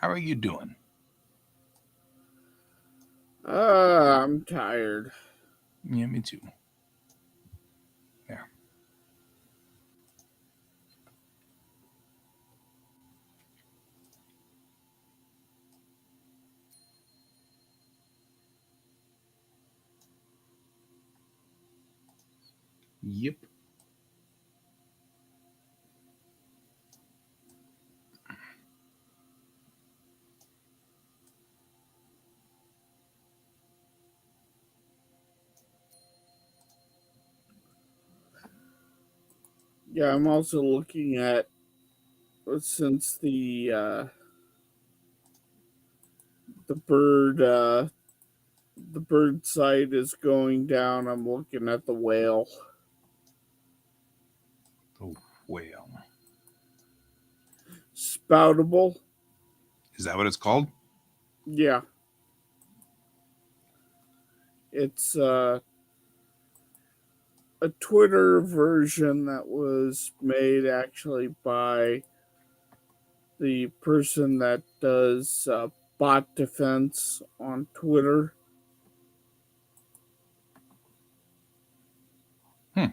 How are you doing? I'm tired. Yeah, me too. There. Yep. Yeah, I'm also looking at since the bird site is going down. I'm looking at the whale. The whale. Spoutable. Is that what it's called? Yeah, it's a Twitter version that was made actually by the person that does bot defense on Twitter. Hmm.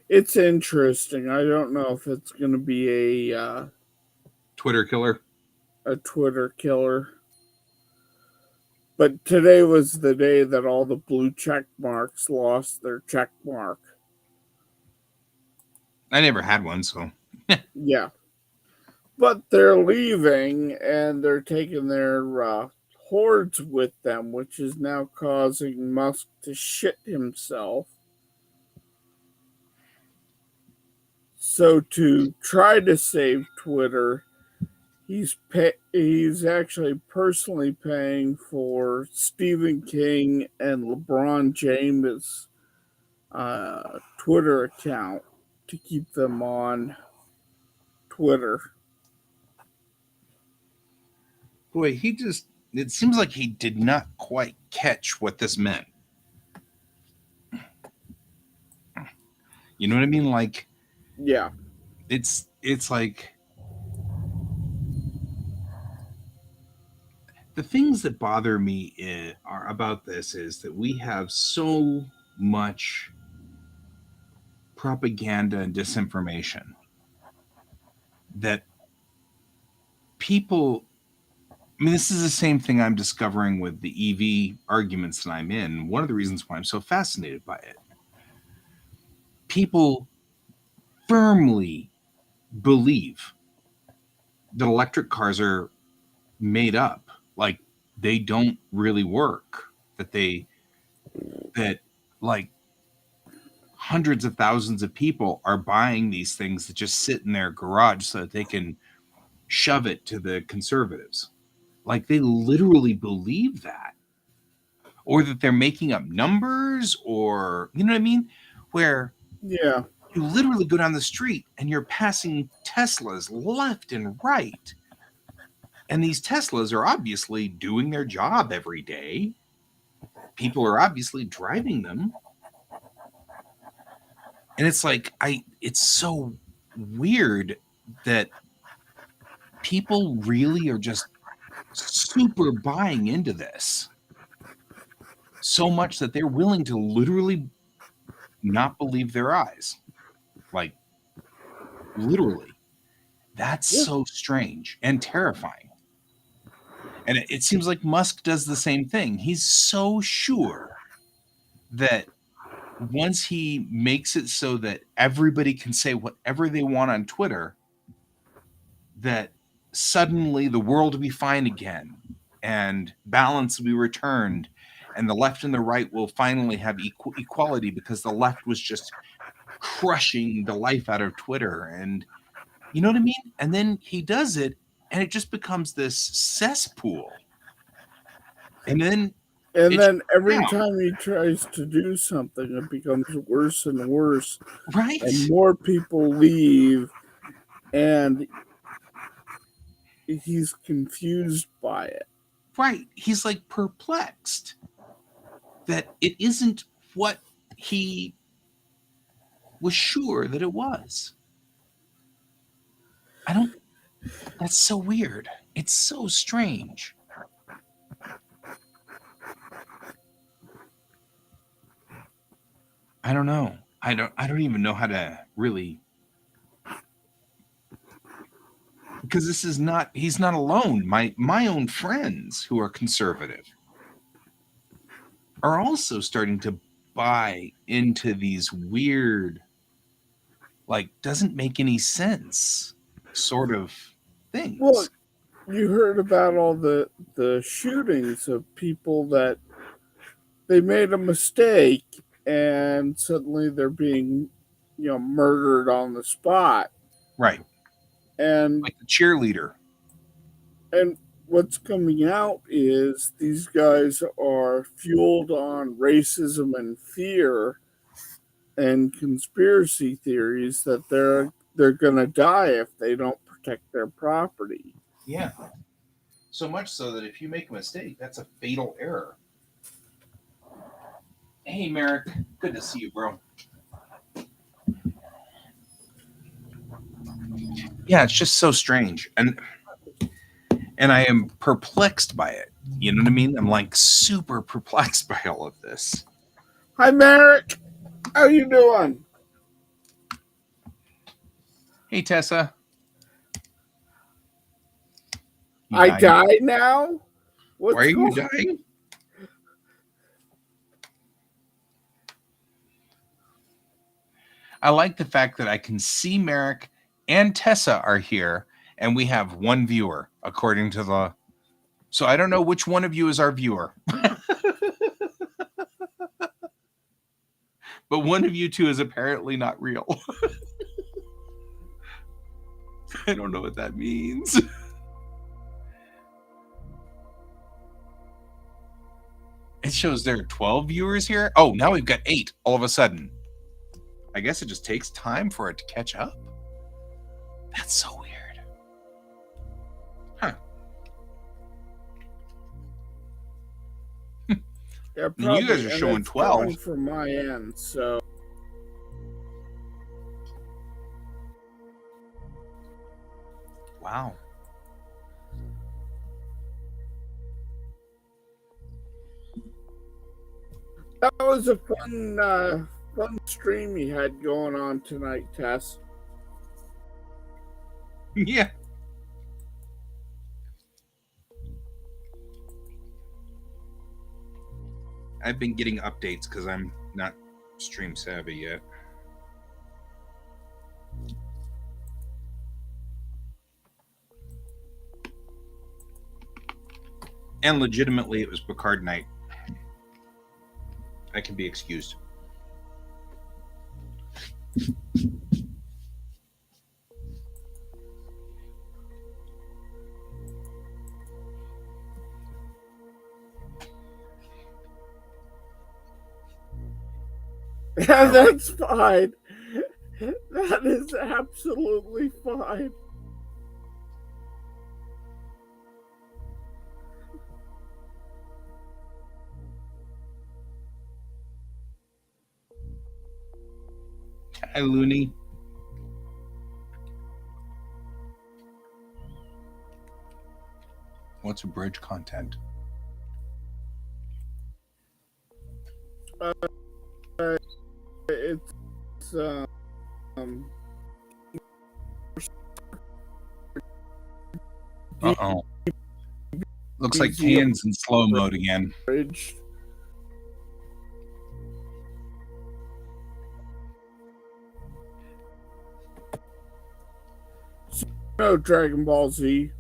It's interesting. I don't know if it's going to be Twitter killer. a Twitter killer. But today was the day that all the blue check marks lost their check mark. I never had one, so Yeah. But they're leaving and they're taking their hordes with them, which is now causing Musk to shit himself. So to try to save Twitter, he's actually personally paying for Stephen King and LeBron James' Twitter account to keep them on Twitter. boy, it seems like he did not quite catch what this meant. You know what I mean? Like Yeah, it's like the things that bother me are about this is that we have so much propaganda and disinformation that people, I mean, this is the same thing I'm discovering with the EV arguments that I'm in. One of the reasons why I'm so fascinated by it, people firmly believe that electric cars are made up, like they don't really work, that like hundreds of thousands of people are buying these things that just sit in their garage so that they can shove it to the conservatives. Like they literally believe that, or that they're making up numbers, or you know what I mean? Where yeah, you literally go down the street and you're passing Teslas left and right. And these Teslas are obviously doing their job every day. People are obviously driving them. And it's like, it's so weird that people really are just super buying into this so much that they're willing to literally not believe their eyes. Like, literally. That's yeah. so strange and terrifying. And it seems like Musk does the same thing. He's so sure that once he makes it so that everybody can say whatever they want on Twitter, that suddenly the world will be fine again and balance will be returned and the left and the right will finally have equality because the left was just crushing the life out of Twitter. And you know what I mean? And then he does it and it just becomes this cesspool. And then And it shuts then every down, time he tries to do something, it becomes worse and worse, and right? more people leave, and he's confused by it. Right. He's like perplexed that it isn't what he was sure that it was. I don't. That's so weird. It's so strange. I don't know. I don't even know how to really, because this is not, he's not alone. My own friends who are conservative are also starting to buy into these weird, like, doesn't make any sense sort of things. Well, you heard about all the shootings of people that they made a mistake and suddenly they're being, murdered on the spot. Right. And Like the cheerleader. and what's coming out is these guys are fueled on racism and fear and conspiracy theories that they're gonna die if they don't protect their property. Yeah. So much so that if you make a mistake, that's a fatal error. Hey, Merrick. Good to see you, bro. Yeah, it's just so strange. And I am perplexed by it. You know what I mean? I'm like super perplexed by all of this. Hi, Merrick. How you doing? Hey, Tessa. You I dying? die now? What's Why are you going dying? I like the fact that I can see Merrick and Tessa are here, and we have one viewer, according to the. So I don't know which one of you is our viewer. But one of you two is apparently not real. I don't know what that means. It shows there are 12 viewers here. Oh, now we've got 8 all of a sudden. I guess it just takes time for it to catch up. That's so weird. Huh. Yeah, And you guys are showing 12. from my end, so Wow. that was a fun stream you had going on tonight, Tess. Yeah. I've been getting updates because I'm not stream savvy yet. And legitimately, it was Picard night. I can be excused. Yeah, that's fine. That is absolutely fine. Hi, Looney. What's a bridge content? It's Uh-oh. Looks like Tan's in slow mode again. bridge. No, Dragon Ball Z.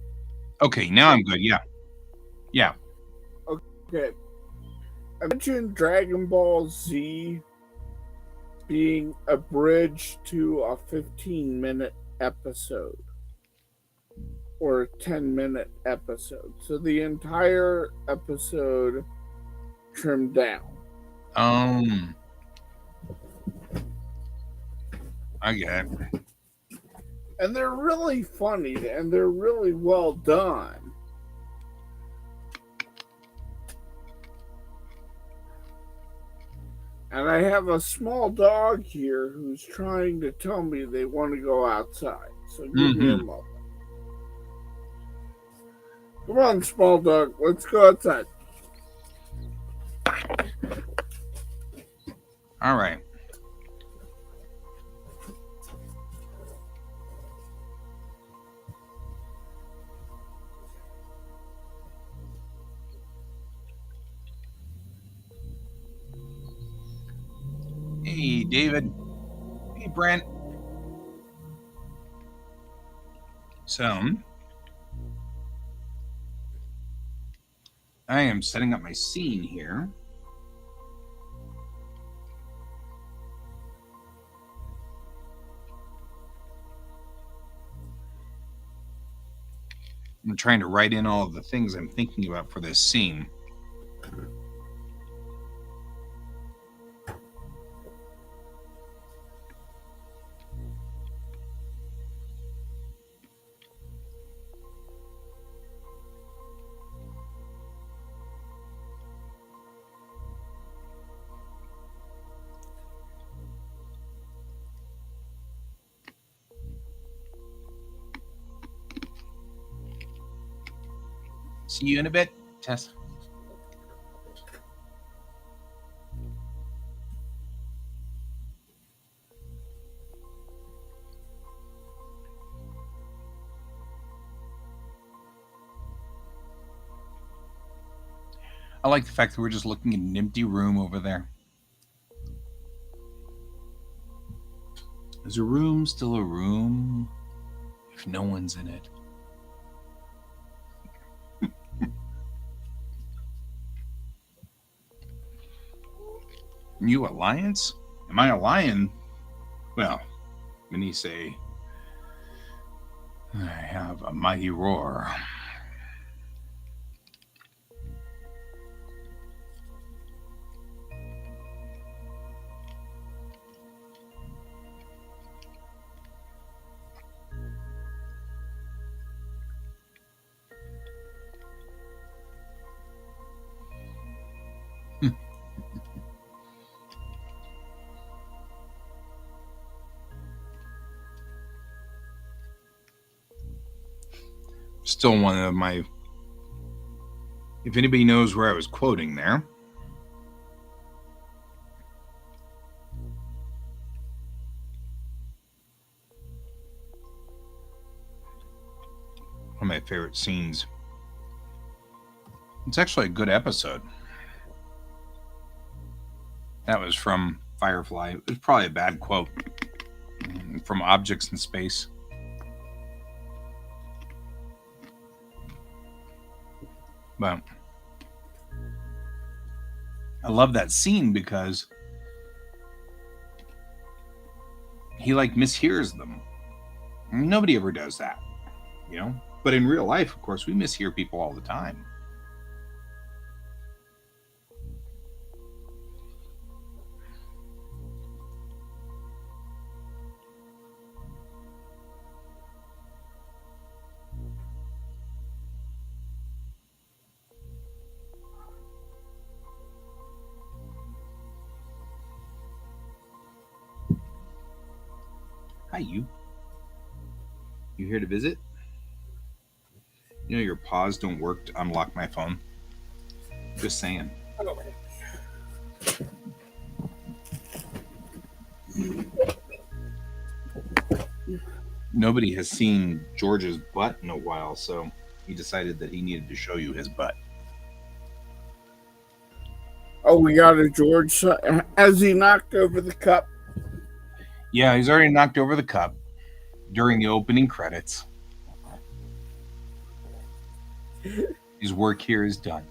Okay, now I'm good. Yeah. Yeah. Okay. Imagine Dragon Ball Z being a bridge to a 15-minute episode or a 10-minute episode. So the entire episode trimmed down. I get it. And they're really funny and they're really well done. And I have a small dog here who's trying to tell me they want to go outside. So give me a moment. Come on, small dog. Let's go outside. All right. Hey, David. Hey, Brent. So, I am setting up my scene here. I'm trying to write in all of the things I'm thinking about for this scene. See you in a bit, Tess. I like the fact that we're just looking at an empty room over there. Is a room still a room if no one's in it? You alliance? Am I a lion? Well, when you say I have a mighty roar. Still one of my. If anybody knows where I was quoting there, one of my favorite scenes. It's actually a good episode. That was from Firefly. It was probably a bad quote from Objects in Space. But I love that scene because he like mishears them. Nobody ever does that, you know? But in real life, of course, we mishear people all the time. Hi, you. You here to visit? You know your paws don't work to unlock my phone? Just saying. Nobody has seen George's butt in a while, so he decided that he needed to show you his butt. Oh, we got a George. Has he knocked over the cup? Yeah, he's already knocked over the cup during the opening credits. His work here is done.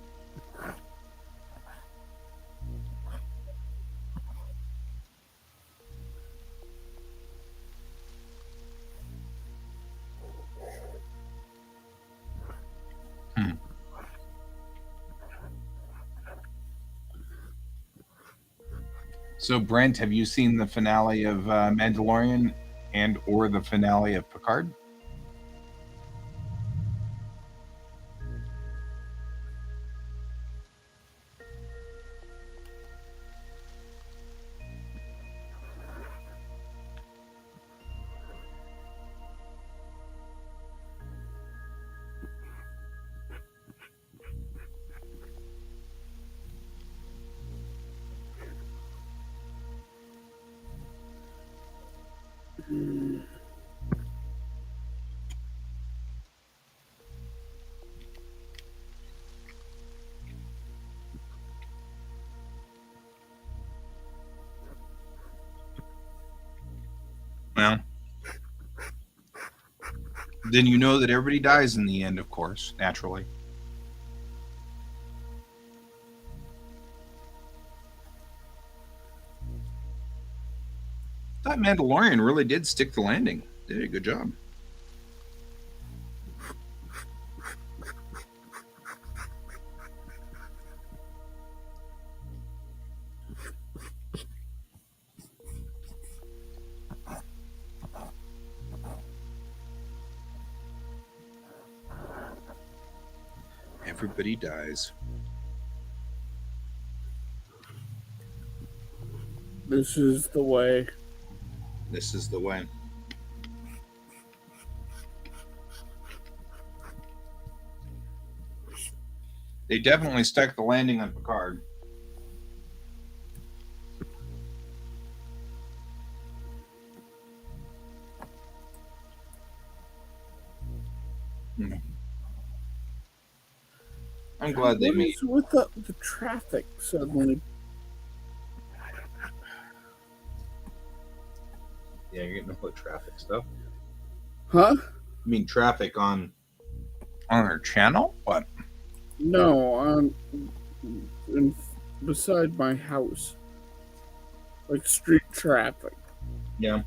So, Brent, have you seen the finale of Mandalorian and or the finale of Picard? Well, then you know that everybody dies in the end, of course, naturally. That Mandalorian really did stick the landing. They did a good job. Everybody dies. This is the way. This is the way. They definitely stuck the landing on Picard. I'm glad they What made. is with the traffic suddenly? Yeah, you're getting to put traffic stuff. Huh? You mean traffic on our channel? What? No, beside my house. Like street traffic. Yeah.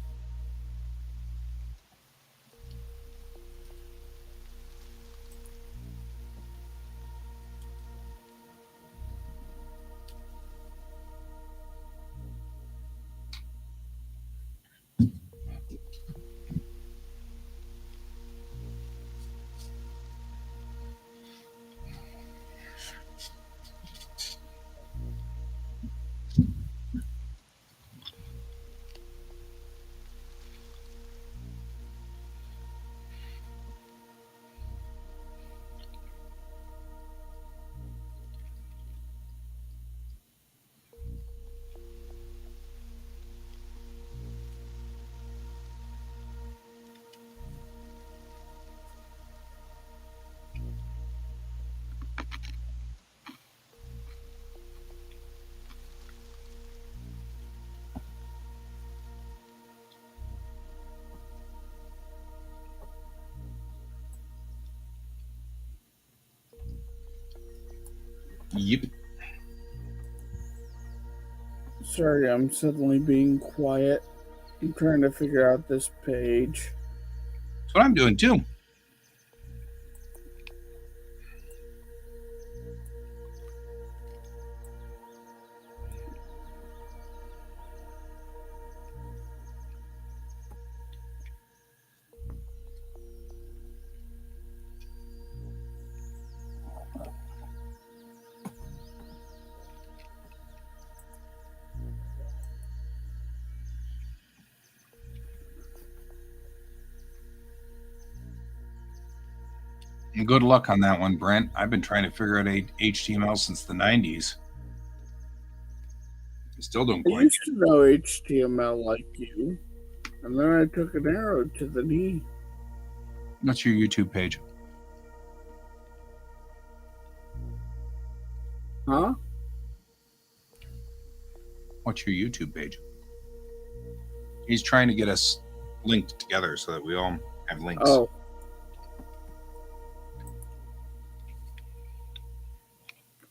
Yep. Sorry, I'm suddenly being quiet. I'm trying to figure out this page. That's what I'm doing too. And good luck on that one, Brent. I've been trying to figure out HTML since the 90s. Still don't I quite used to know HTML like you, and then I took an arrow to the knee. What's your YouTube page? Huh? What's your YouTube page? He's trying to get us linked together so that we all have links. Oh.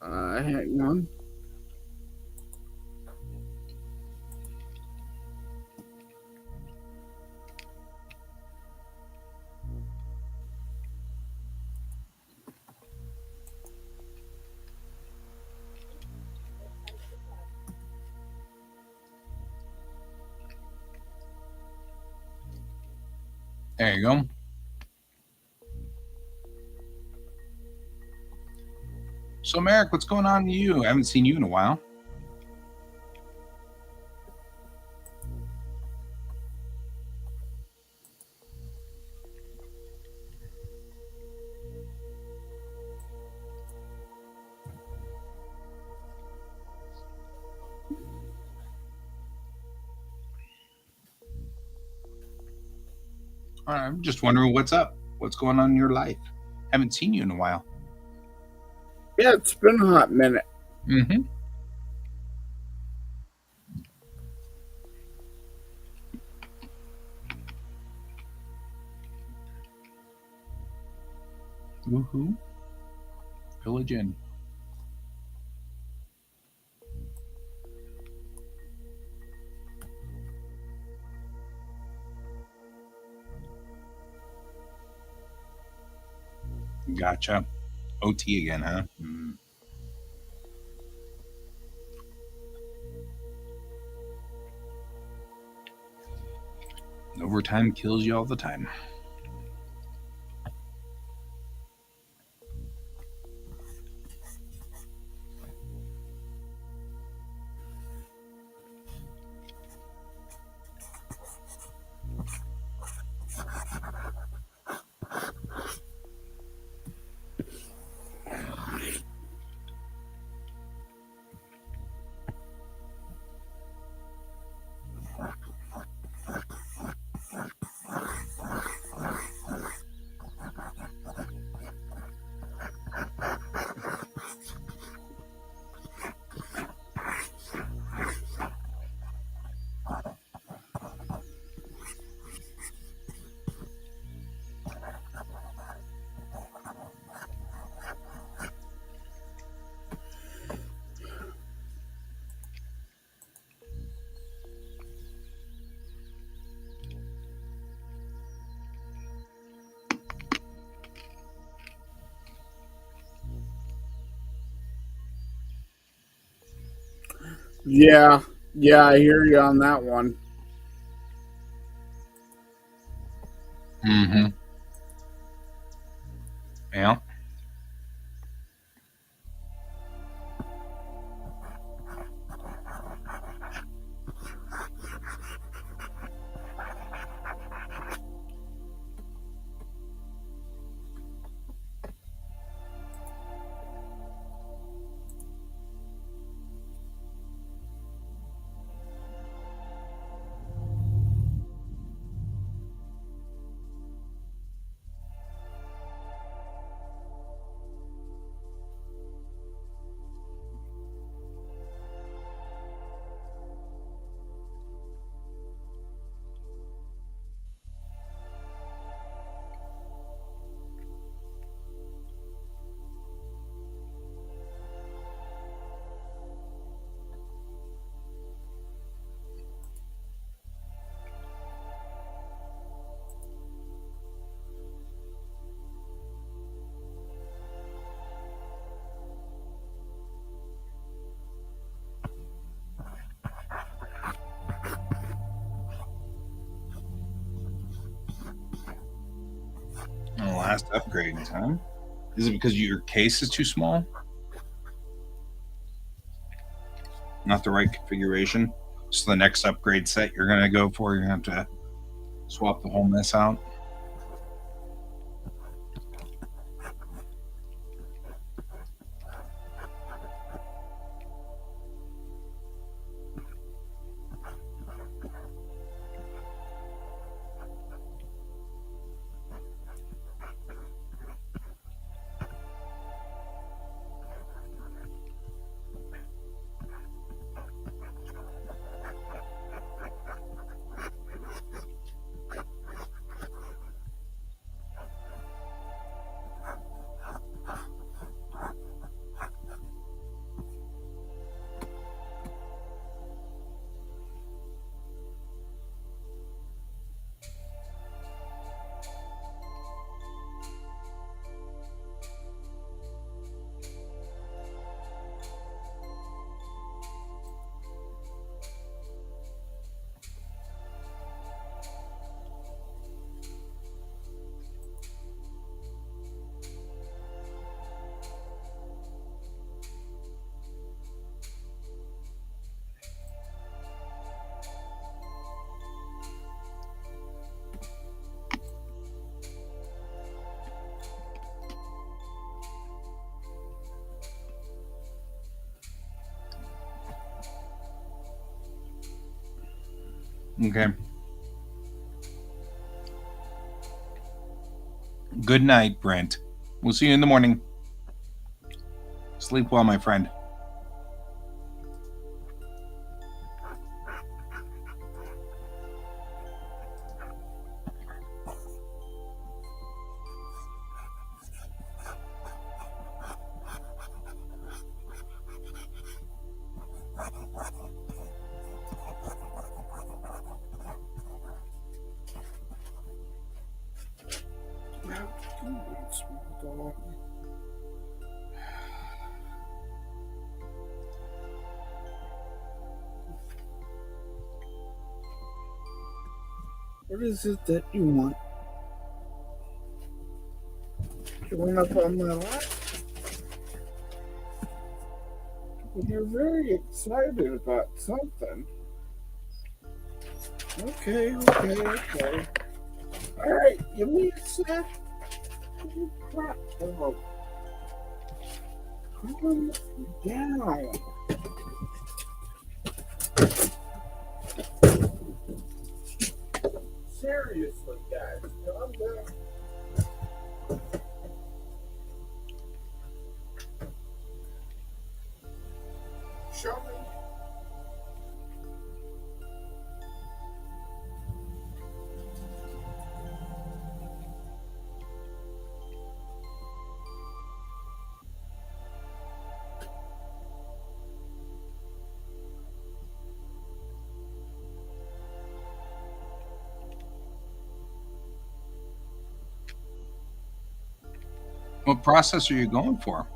Hang on. There you go. So, Merrick, what's going on with you? I haven't seen you in a while. I'm just wondering what's up. What's going on in your life? Haven't seen you in a while. Yeah, it's been a hot minute. Mm-hmm. Woohoo. Village Inn. Gotcha. OT again, huh? Mm. Overtime kills you all the time. Yeah, yeah, I hear you on that one. Mm-hmm. Yeah. Last upgrade time. Is it because your case is too small? Not the right configuration? So the next upgrade set you're going to go for, you're going to have to swap the whole mess out? Okay. Good night, Brent. We'll see you in the morning. Sleep well, my friend. Wait, small dog. What is it that you want? You went up on my lap? You're very excited about something. Okay. Alright, give me a sec. Crap. Oh, calm down. Seriously, guys, calm down. Show me. What processor are you going for?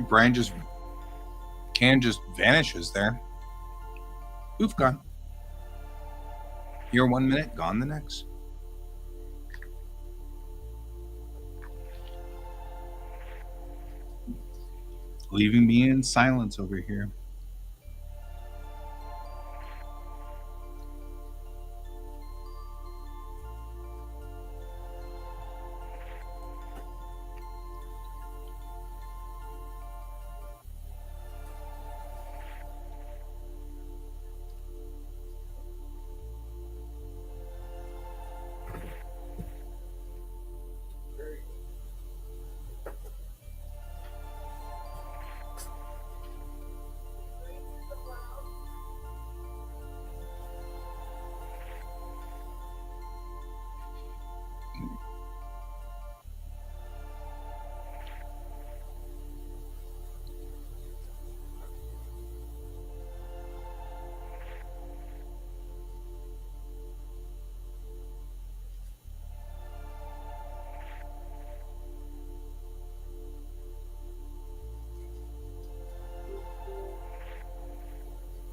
Brian just vanishes there. Oof, gone. Here 1 minute, gone the next. Leaving me in silence over here.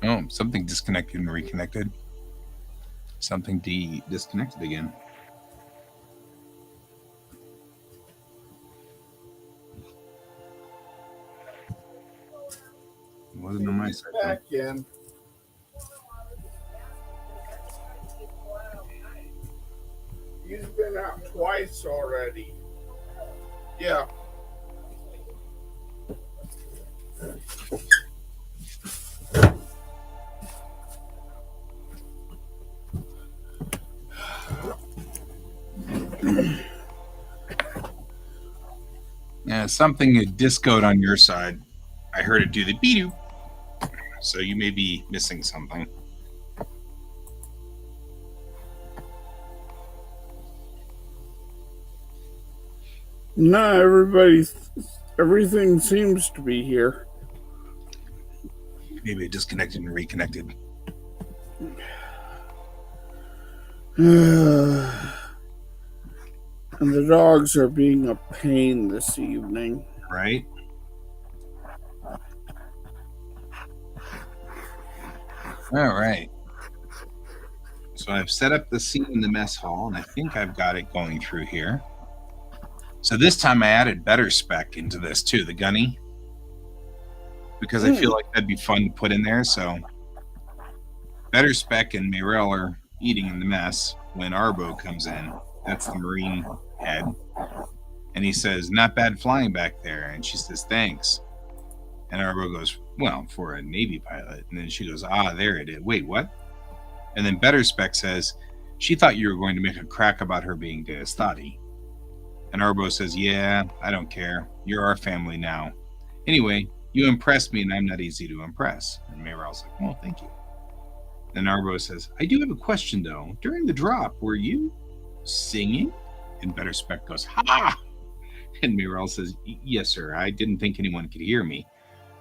Oh, something disconnected and reconnected. Something disconnected again. It wasn't on my side. Back in. He's been out twice already. Yeah. Yeah, something had discoed on your side. I heard it do the beep. So you may be missing something. No, everything seems to be here. Maybe it disconnected and reconnected. And the dogs are being a pain this evening. Right? All right. So I've set up the scene in the mess hall, and I think I've got it going through here. So this time I added better spec into this too, the gunny, because I feel like that'd be fun to put in there. So better spec and Mayrel are eating in the mess when Arbo comes in. That's the Marine head. And he says, "Not bad flying back there." And she says, "Thanks." And Arbo goes, "Well, for a Navy pilot." And then she goes, "Ah, there it is. Wait, what?" And then Better Spec says, "She thought you were going to make a crack about her being Deistati." And Arbo says, "Yeah, I don't care. You're our family now. Anyway, you impressed me and I'm not easy to impress." And Mayrel's like, "Well, thank you." Then Arbo says, "I do have a question though. During the drop, were you singing?" And Better Spec goes, "Ha!" And Mayrel says, "Yes, sir. I didn't think anyone could hear me."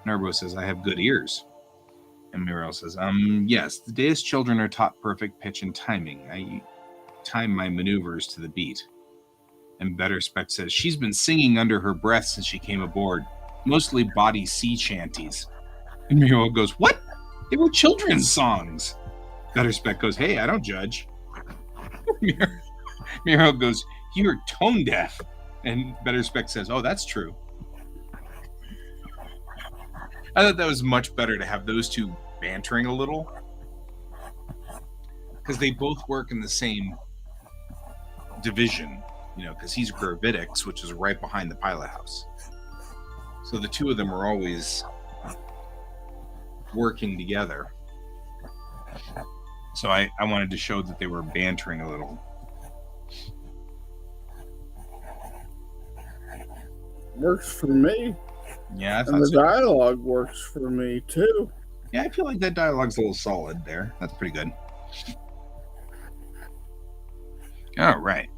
And Arbo says, "I have good ears." And Mayrel says, "Yes, the Deist children are taught perfect pitch and timing. I time my maneuvers to the beat." And Better Spec says, "She's been singing under her breath since she came aboard, mostly body sea shanties." And Mayrel goes, "What? They were children's songs." Better Spec goes, "Hey, I don't judge." Mayrel goes, "You're tone deaf." And Better Spec says, "Oh, that's true." I thought that was much better to have those two bantering a little, because they both work in the same division, because he's Gravitics, which is right behind the pilot house. So the two of them are always working together. So I wanted to show that they were bantering a little. Works for me. Yeah, I thought and the so. dialogue works for me too. Yeah, I feel like that dialogue's a little solid there. That's pretty good. All right.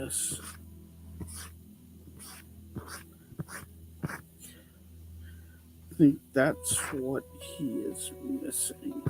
this. I think that's what he is missing.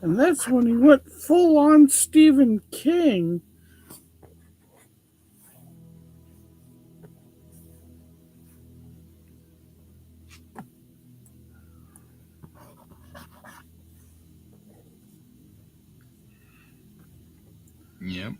And that's when he went full on Stephen King. Yep.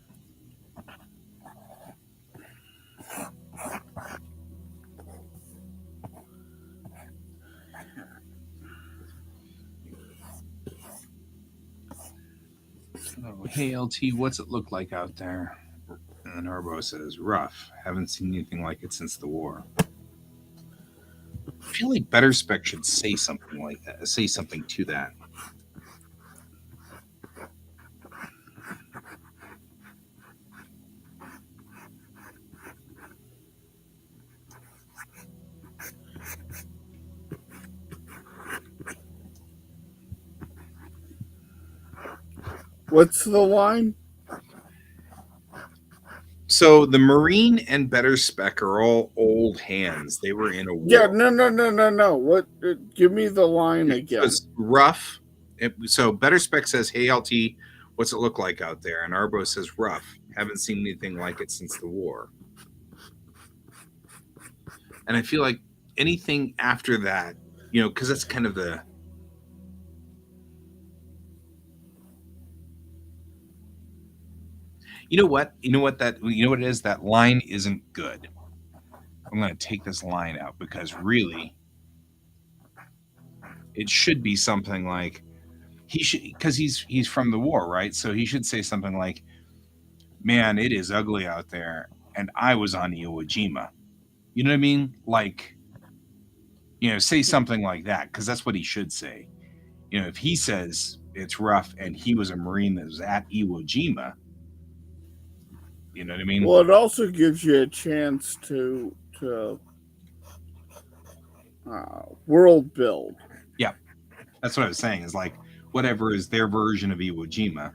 Oh, hey LT, what's it look like out there? And Arbo says, rough. Haven't seen anything like it since the war. I feel like Better Spec should say something like that, say something to that. What's the line? So the Marine and Better Spec are all old hands. They were in a war. Yeah, no. What? Give me the line again. So it's rough. So Better Spec says, hey LT, what's it look like out there? And Arbo says, rough. Haven't seen anything like it since the war. And I feel like anything after that, because that's kind of the. You know what? You know what it is? That line isn't good. I'm going to take this line out because really it should be something like he should, because he's from the war, right? So he should say something like, man, it is ugly out there and I was on Iwo Jima. You know what I mean? Like, say something like that, because that's what he should say. If he says it's rough and he was a Marine that was at Iwo Jima, you know what I mean? Well, it also gives you a chance to world build. Yeah, that's what I was saying. Is like whatever is their version of Iwo Jima.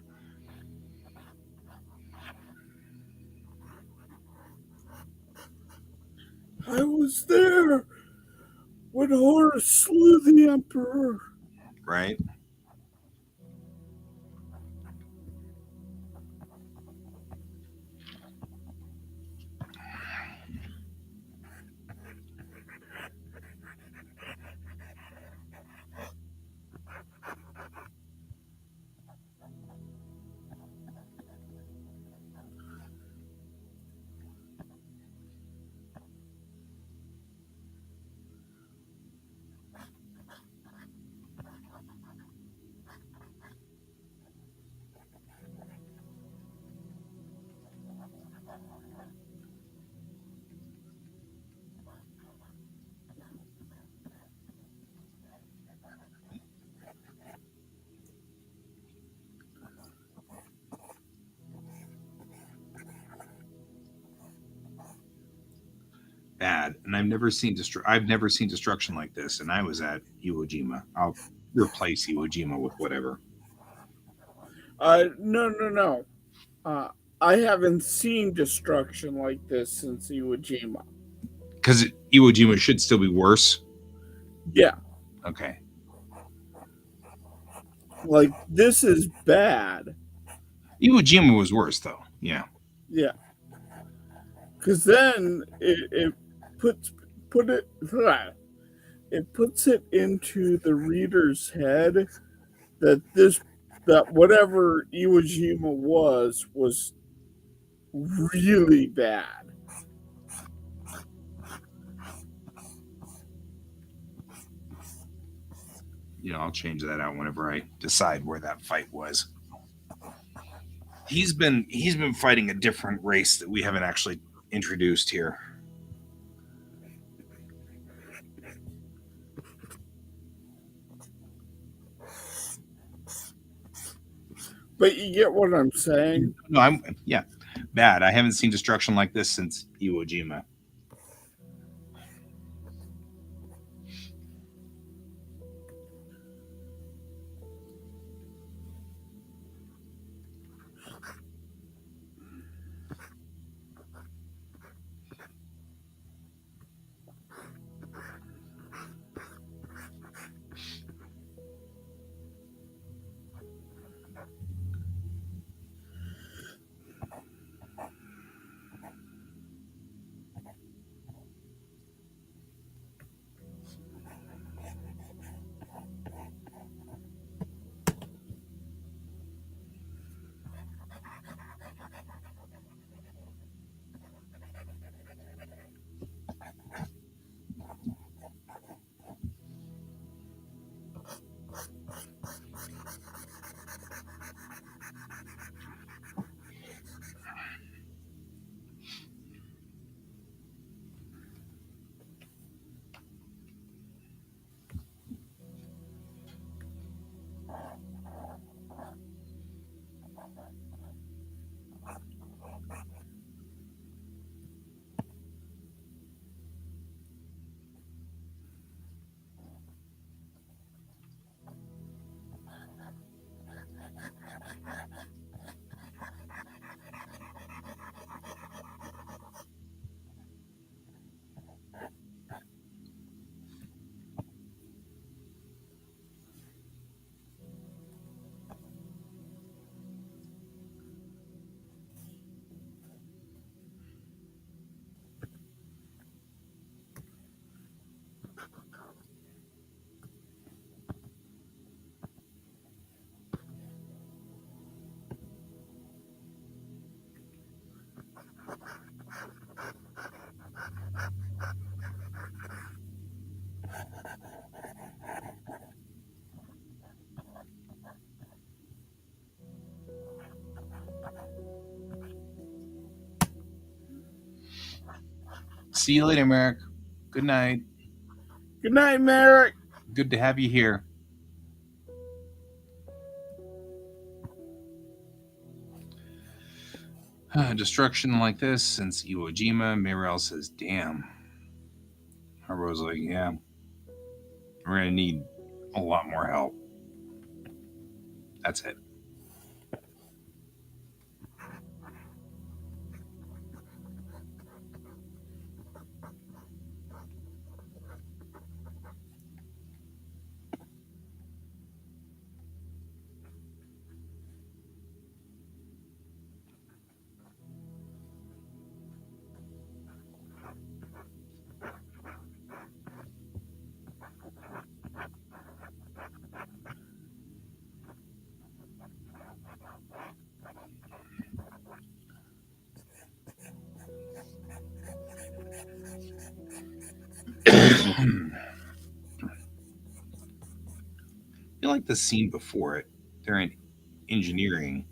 I was there when Horus slew the Emperor. Right. bad, and I've never seen destruction like this, and I was at Iwo Jima. I'll replace Iwo Jima with whatever. No, no, no. Uh, I haven't seen destruction like this since Iwo Jima. Because Iwo Jima should still be worse. Yeah, Okay. like this is bad. Iwo Jima was worse though. Yeah. Yeah, because then it puts put it it puts it into the reader's head that whatever Iwo Jima was really bad. I'll change that out whenever I decide where that fight was. He's been fighting a different race that we haven't actually introduced here. But you get what I'm saying? No, yeah, bad. I haven't seen destruction like this since Iwo Jima. See you later, Merrick. Good night. Good night, Merrick. Good to have you here. Destruction like this since Iwo Jima. Mirel says, damn. Harbo's like, yeah, we're going to need a lot more help. That's it. I feel like the scene before it. They're in engineering.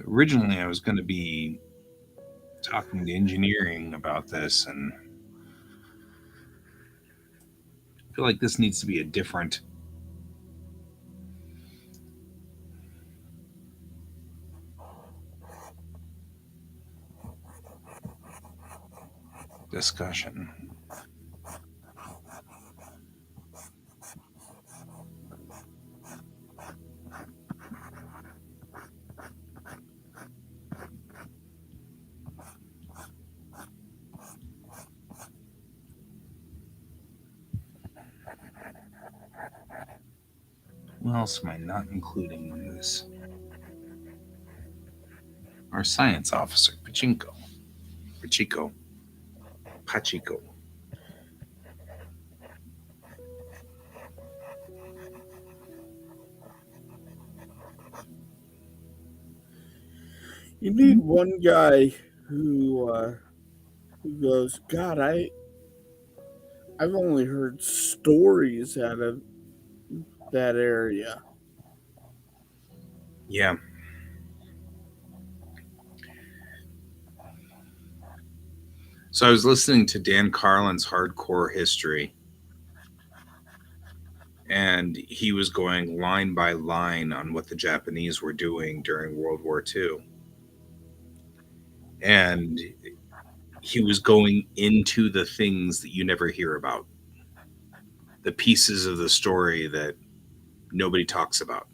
Originally, I was going to be talking to engineering about this, and I feel like this needs to be a different discussion. What else am I not including in this? Our science officer, Pachinko. Pachiko. Pachiko. You need one guy who goes, God, I've only heard stories out of that area. Yeah. So I was listening to Dan Carlin's Hardcore History, and he was going line by line on what the Japanese were doing during World War II. And he was going into the things that you never hear about, the pieces of the story that nobody talks about,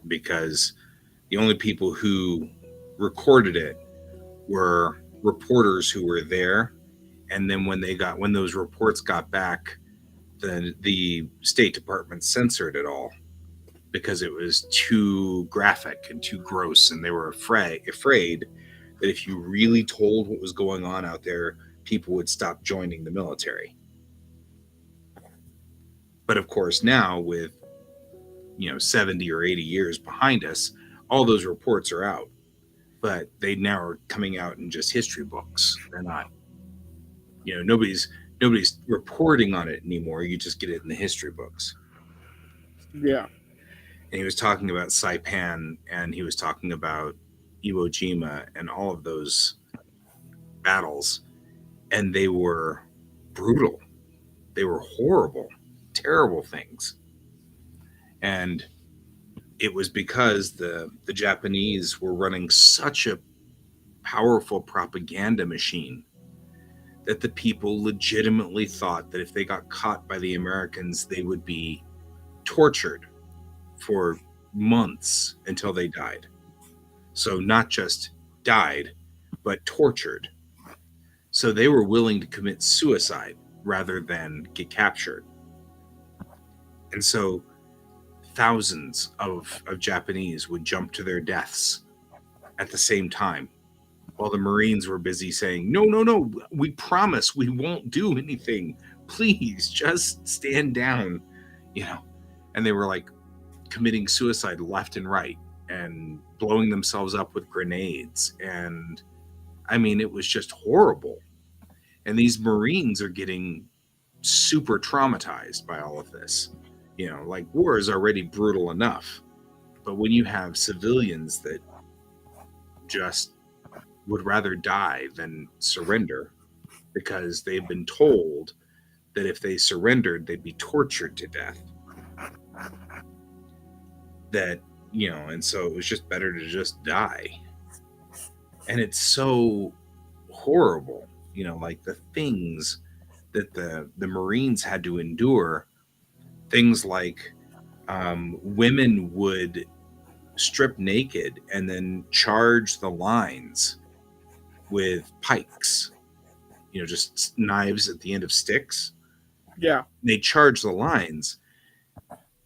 because the only people who recorded it were reporters who were there. And then when those reports got back, the State Department censored it all because it was too graphic and too gross, and they were afraid that if you really told what was going on out there, people would stop joining the military. But of course, now with 70 or 80 years behind us, all those reports are out. But they now are coming out in just history books. They're not, nobody's reporting on it anymore. You just get it in the history books. Yeah. And he was talking about Saipan, and he was talking about Iwo Jima and all of those battles, and they were brutal. They were horrible, terrible things. And it was because the Japanese were running such a powerful propaganda machine that the people legitimately thought that if they got caught by the Americans, they would be tortured for months until they died. So not just died, but tortured. So they were willing to commit suicide rather than get captured. And so thousands of Japanese would jump to their deaths at the same time, while the Marines were busy saying, no, we promise we won't do anything. Please just stand down, And they were like committing suicide left and right and blowing themselves up with grenades. And I mean, it was just horrible. And these Marines are getting super traumatized by all of this. Like, war is already brutal enough. But when you have civilians that just would rather die than surrender because they've been told that if they surrendered, they'd be tortured to death. And so it was just better to just die. And it's so horrible, like the things that the Marines had to endure, things like women would strip naked and then charge the lines with pikes, just knives at the end of sticks. Yeah. They charge the lines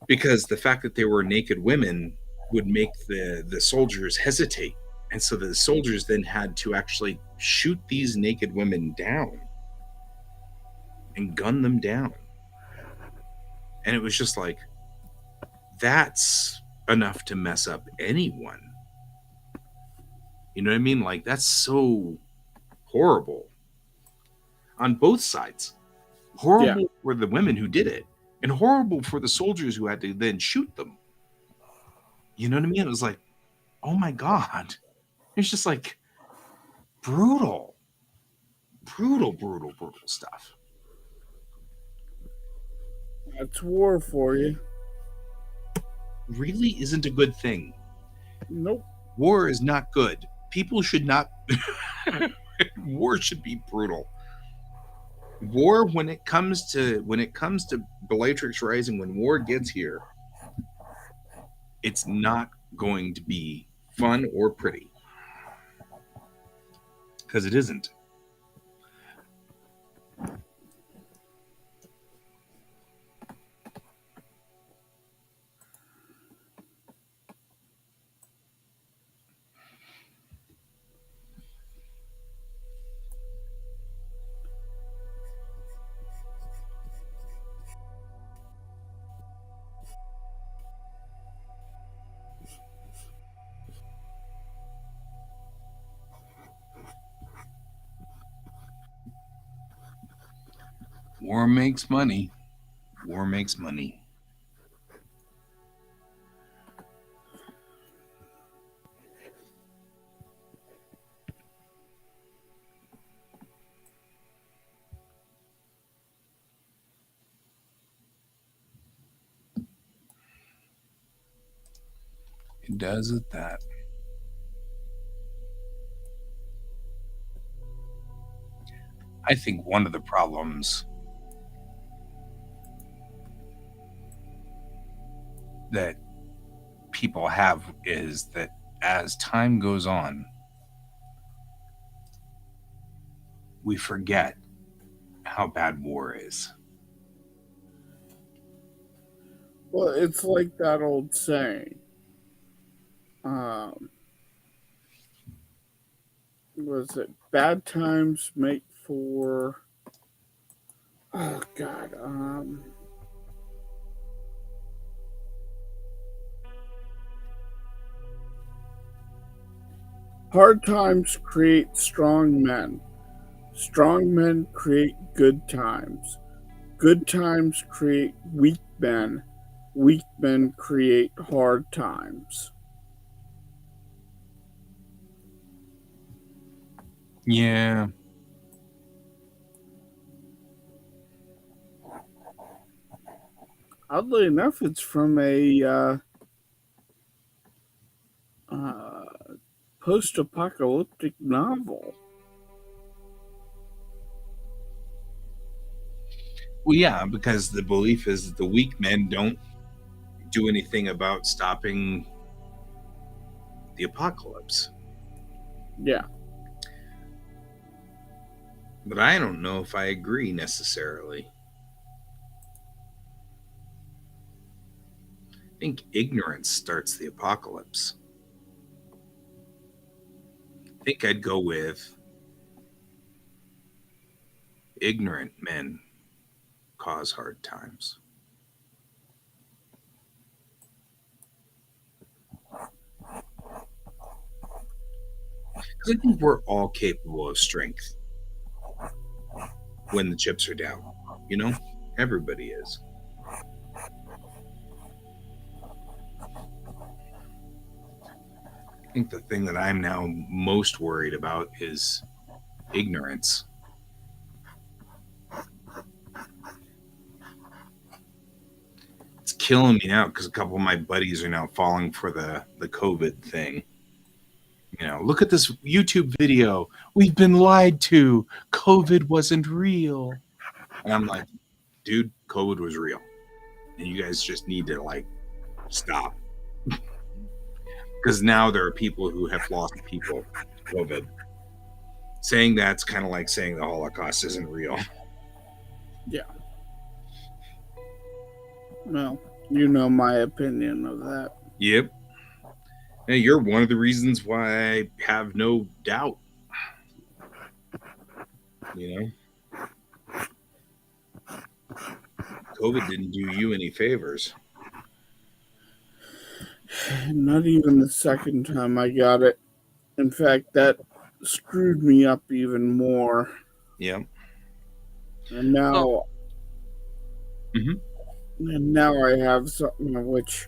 because the fact that they were naked women would make the soldiers hesitate. And so the soldiers then had to actually shoot these naked women down and gun them down. And it was just like, that's enough to mess up anyone. You know what I mean? Like, that's so horrible on both sides. Horrible for the women who did it, and horrible for the soldiers who had to then shoot them. You know what I mean? It was like, oh my God. It's just like brutal stuff. That's war for you. Really isn't a good thing. Nope. War is not good. People should not war should be brutal. War, when it comes to Bellatrix Rising, when war gets here, it's not going to be fun or pretty, because it isn't. War makes money. War makes money. It does at that. I think one of the problems that people have is that as time goes on, we forget how bad war is. Well, it's like that old saying. Um, was it bad times make for? Oh God. Hard times create strong men. Strong men create good times. Good times create weak men. Weak men create hard times. Yeah. Oddly enough, it's from a uh, post-apocalyptic novel. Well, yeah, because the belief is that the weak men don't do anything about stopping the apocalypse. Yeah. But I don't know if I agree necessarily. I think ignorance starts the apocalypse. I think I'd go with ignorant men cause hard times. Because I think we're all capable of strength when the chips are down. You know, everybody is. I think the thing that I'm now most worried about is ignorance. It's killing me now because a couple of my buddies are now falling for the COVID thing. You know, look at this YouTube video. We've been lied to. COVID wasn't real. And I'm like, dude, COVID was real. And you guys just need to like stop. Because now there are people who have lost people to COVID. Saying that's kind of like saying the Holocaust isn't real. Yeah. Well, you know my opinion of that. Yep. Hey, you're one of the reasons why I have no doubt. You know, COVID didn't do you any favors. Not even the second time I got it. In fact, that screwed me up even more. Yeah. And Well, now, mhm. and now I have something of which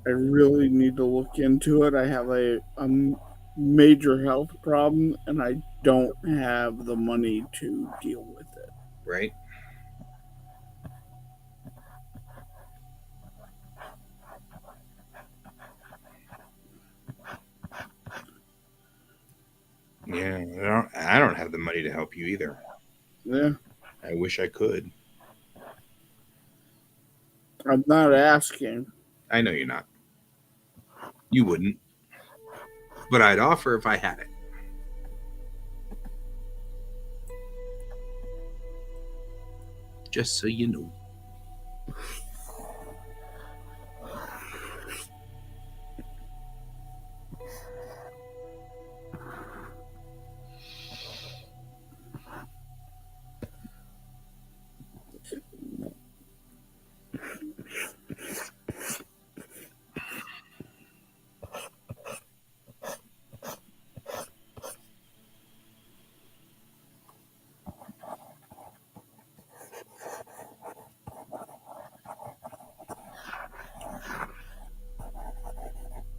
I really need to look into it. I have a major health problem, and I don't have the money to deal with it. Right. Yeah. I don't have the money to help you either. Yeah. I wish I could. I'm not asking. I know you're not. You wouldn't. But I'd offer if I had it. Just so you know.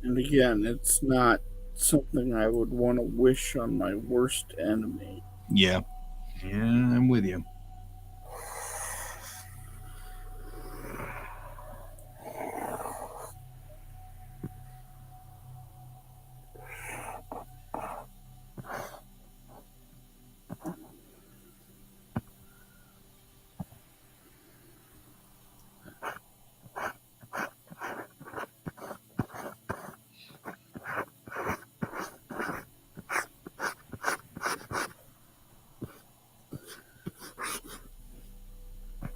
And again, it's not something I would want to wish on my worst enemy. Yeah. Yeah, I'm with you.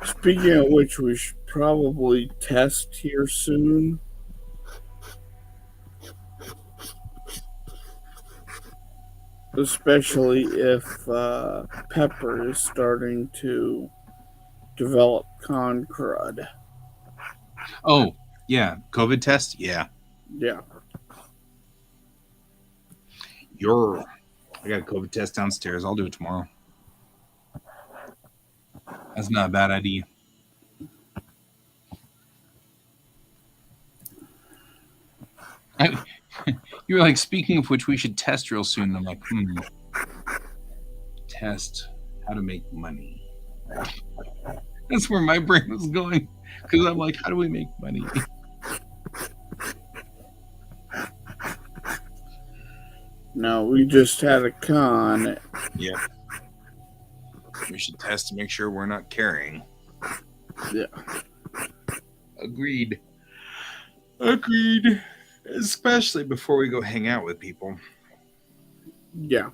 Speaking of which, we should probably test here soon. Especially if Pepper is starting to develop con crud. Oh, yeah. COVID test? Yeah. Yeah. I got a COVID test downstairs. I'll do it tomorrow. That's not a bad idea. I, you were like, speaking of which, we should test real soon. And I'm like, test how to make money. That's where my brain was going. Because I'm like, how do we make money? No, we just had a con. Yeah. We should test to make sure we're not carrying. Yeah. Agreed. Agreed. Especially before we go hang out with people. Yeah.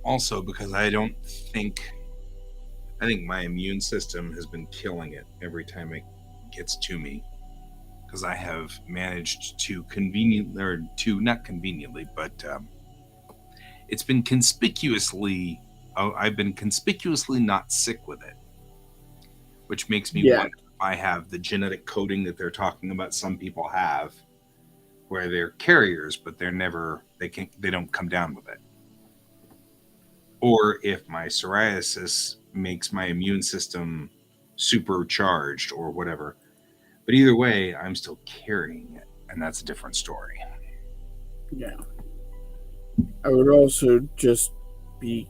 Also, because I think my immune system has been killing it every time it gets to me. Because I have managed to not conveniently, but it's been conspicuously, I've been conspicuously not sick with it, which makes me Yeah. wonder if I have the genetic coding that they're talking about some people have, where they're carriers, but they don't come down with it. Or if my psoriasis makes my immune system supercharged or whatever. But either way, I'm still carrying it, and that's a different story. Yeah. I would also just be.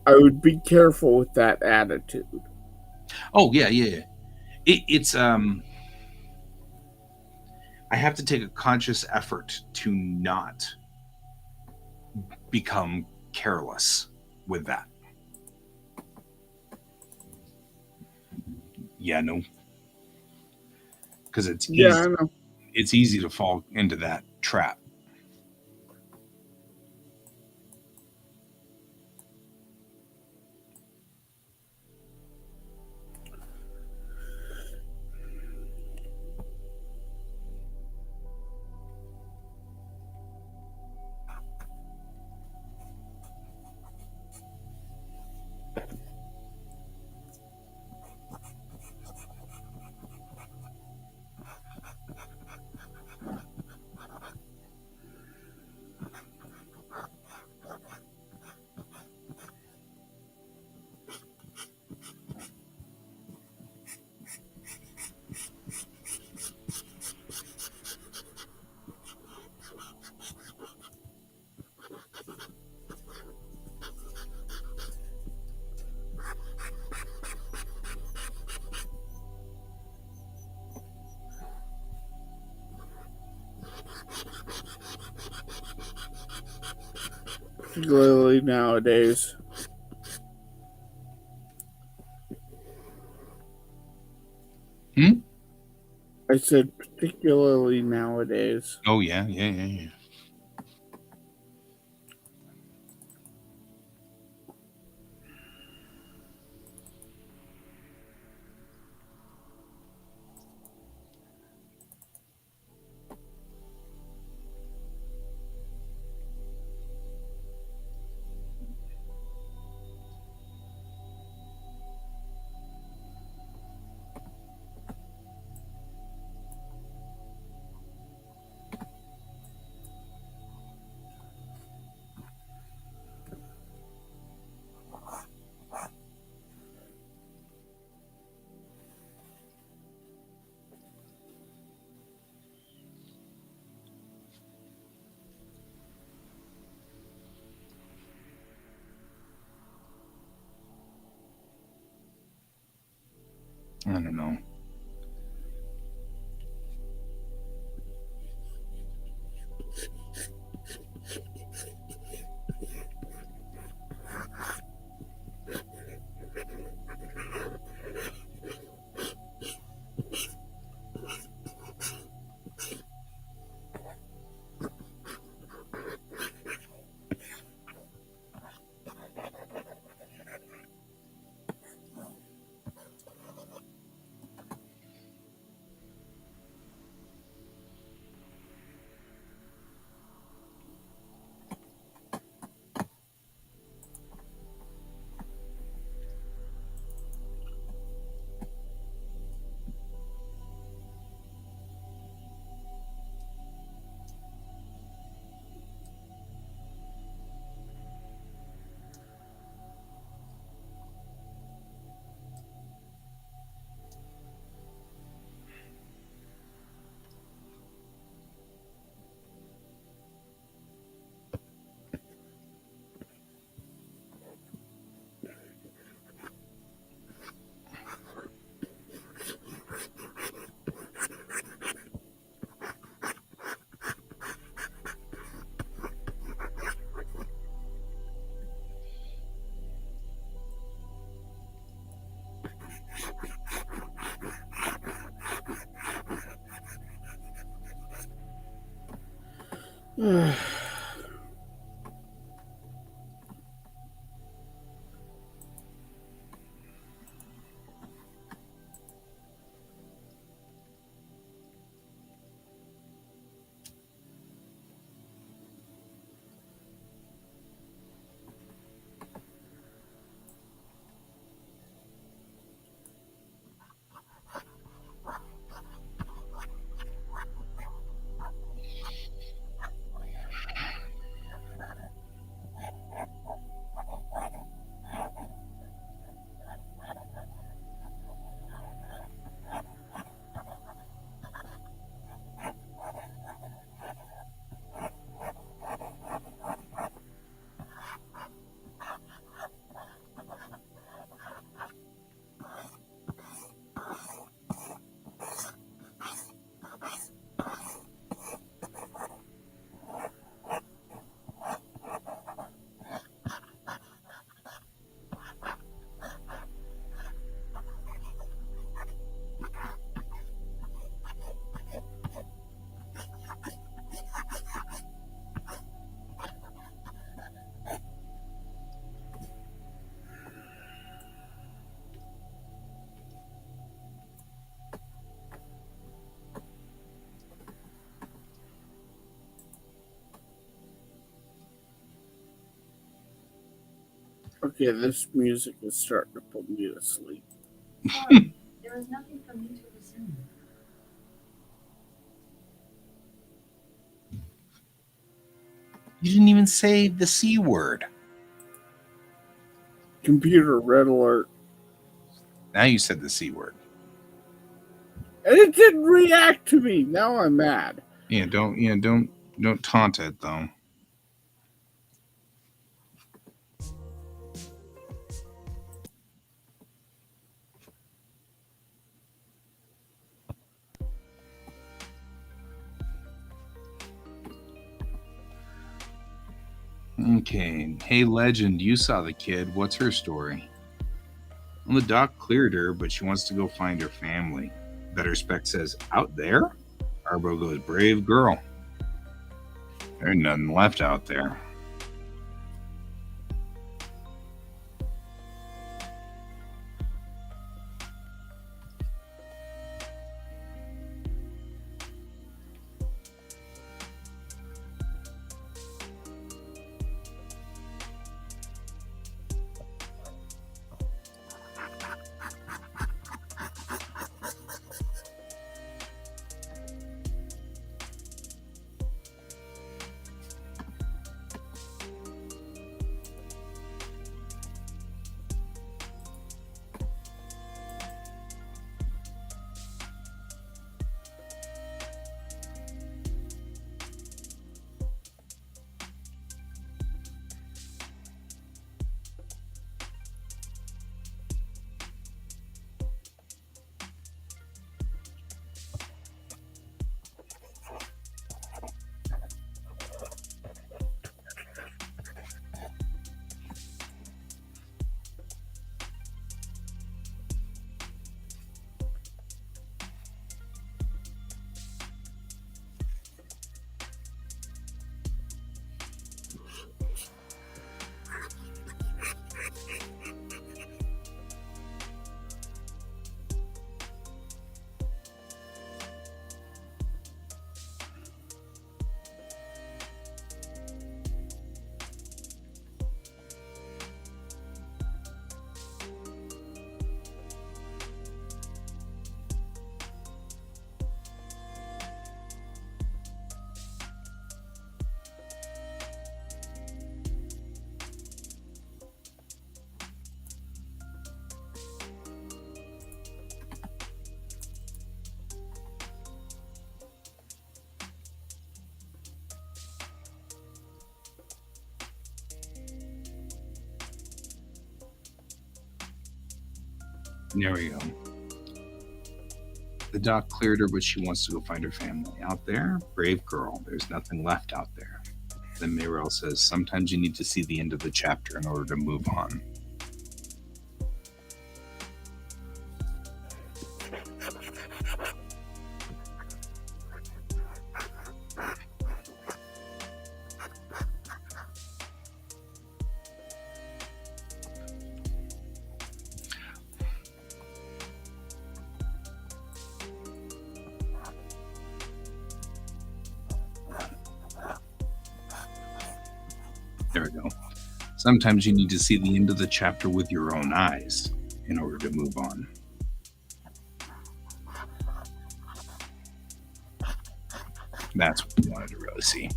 I would be careful with that attitude. Oh yeah, yeah. It's I have to take a conscious effort to not become careless with that. Yeah, no, because Yeah, I know. it's easy to fall into that trap. particularly nowadays. Hmm? I said particularly nowadays. Oh yeah, yeah, yeah, yeah. I don't know. Okay, this music is starting to put me to sleep. You There is nothing for me to resume. didn't even say the C word. Computer red alert. Now you said the C word. And it didn't react to me. Now I'm mad. Don't taunt it though. Okay. Hey, Legend, you saw the kid. What's her story? Well, the doc cleared her, but she wants to go find her family. Better Spec says, out there? Arbo goes, brave girl. There's nothing left out there. There we go. The doc cleared her, but she wants to go find her family. Out there? Brave girl. There's nothing left out there. Then Mayrel says, sometimes you need to see the end of the chapter in order to move on. There we go. Sometimes you need to see the end of the chapter with your own eyes in order to move on. That's what we wanted to really see.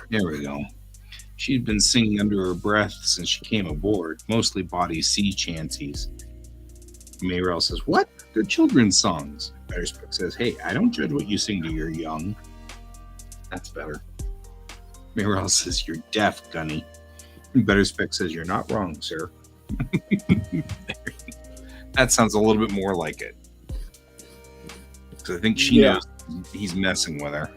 There we go. She'd been singing under her breath since she came aboard, mostly body sea chanties. Mayrel says, what? They're children's songs. Betterspec says, hey, I don't judge what you sing to your young. That's better. Mayrel says, you're deaf, Gunny. Betterspec says, you're not wrong, sir. That sounds a little bit more like it. Because I think she Yeah. knows he's messing with her.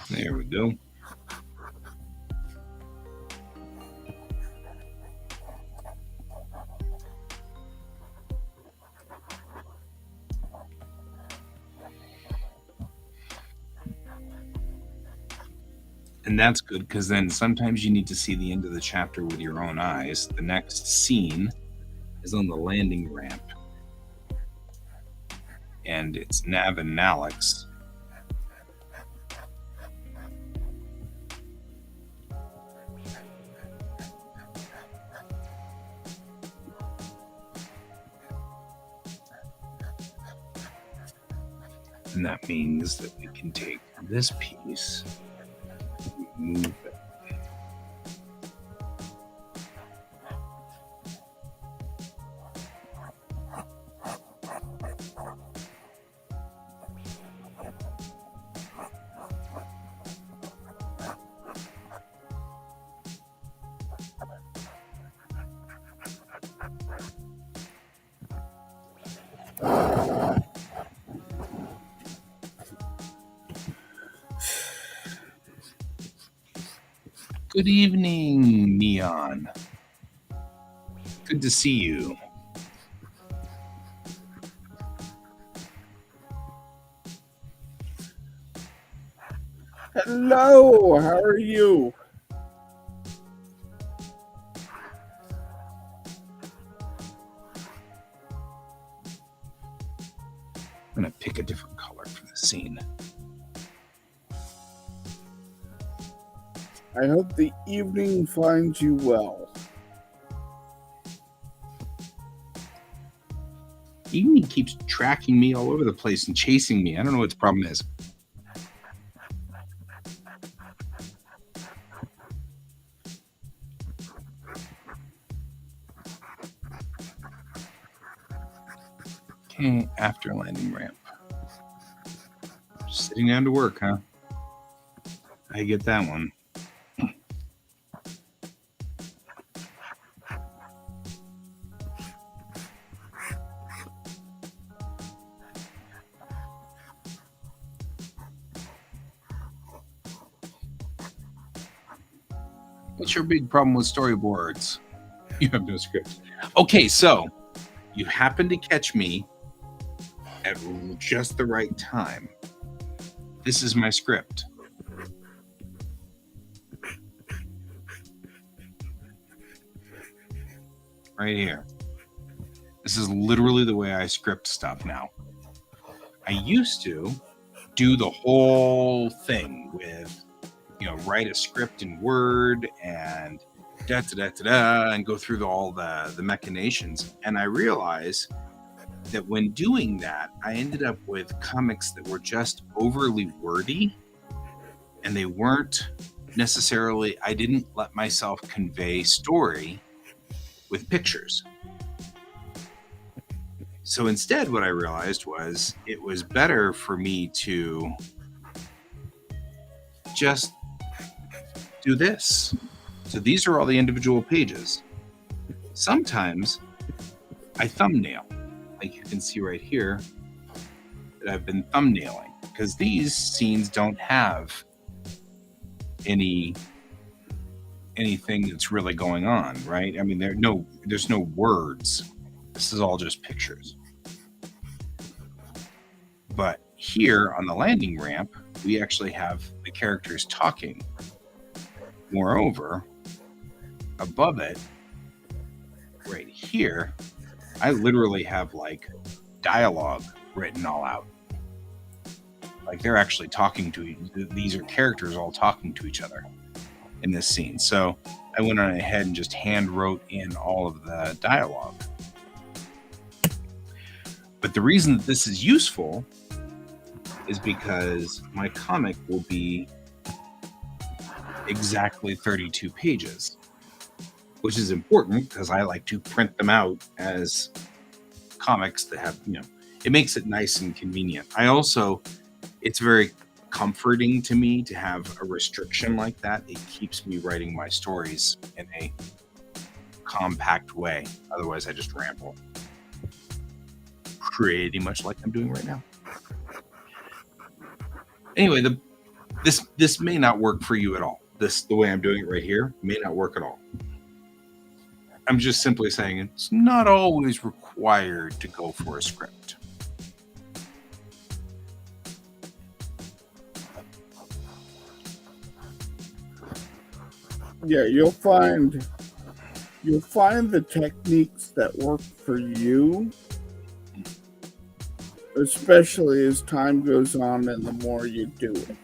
There we go. And that's good because then sometimes you need to see the end of the chapter with your own eyes. The next scene is on the landing ramp. And it's Nav and Nalix. And that means that we can take this piece, move it. Good evening, Neon. Good to see you. Hello, how are you? I'm going to pick a different color for the scene. I hope the evening finds you well. Evening keeps tracking me all over the place and chasing me. I don't know what its problem is. Okay, after landing ramp. Sitting down to work, huh? I get that one. What's your big problem with storyboards? You have no script. Okay, so you happen to catch me at just the right time. This is my script. Right here. This is literally the way I script stuff now. I used to do the whole thing with, write a script in Word and and go through all the machinations. And I realized that when doing that, I ended up with comics that were just overly wordy, and they weren't necessarily, I didn't let myself convey story with pictures. So instead, what I realized was it was better for me to just do this. So these are all the individual pages. Sometimes I thumbnail, like you can see right here that I've been thumbnailing, because these scenes don't have anything that's really going on, right? I mean, there's no words. This is all just pictures. But here on the landing ramp, we actually have the characters talking. Moreover, above it, right here, I literally have like dialogue written all out. Like they're actually talking to these are characters all talking to each other in this scene. So I went on ahead and just hand wrote in all of the dialogue. But the reason that this is useful is because my comic will be exactly 32 pages, which is important because I like to print them out as comics that have, it makes it nice and convenient. It's very comforting to me to have a restriction like that. It keeps me writing my stories in a compact way. Otherwise, I just ramble, pretty much like I'm doing right now. Anyway, this may not work for you at all. The way I'm doing it right here may not work at all. I'm just simply saying it's not always required to go for a script. Yeah, you'll find the techniques that work for you, especially as time goes on and the more you do it.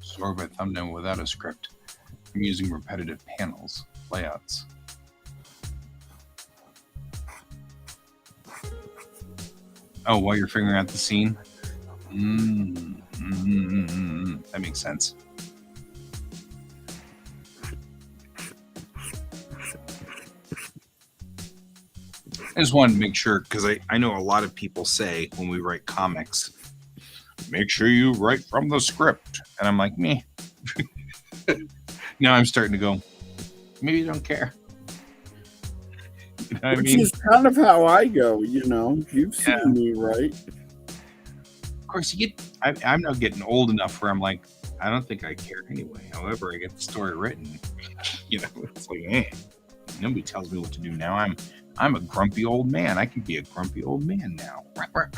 Sort of a thumbnail without a script. I'm using repetitive panels, layouts. Oh, while you're figuring out the scene? That makes sense. I just wanted to make sure, because I know a lot of people say when we write comics, make sure you write from the script. And I'm like, meh. Now I'm starting to go, maybe you don't care. You know what I mean? Which is kind of how I go, You've seen me, right? Of course, I'm now getting old enough where I'm like, I don't think I care anyway. However, I get the story written. It's like, nobody tells me what to do now. I'm a grumpy old man. I can be a grumpy old man now. Grump.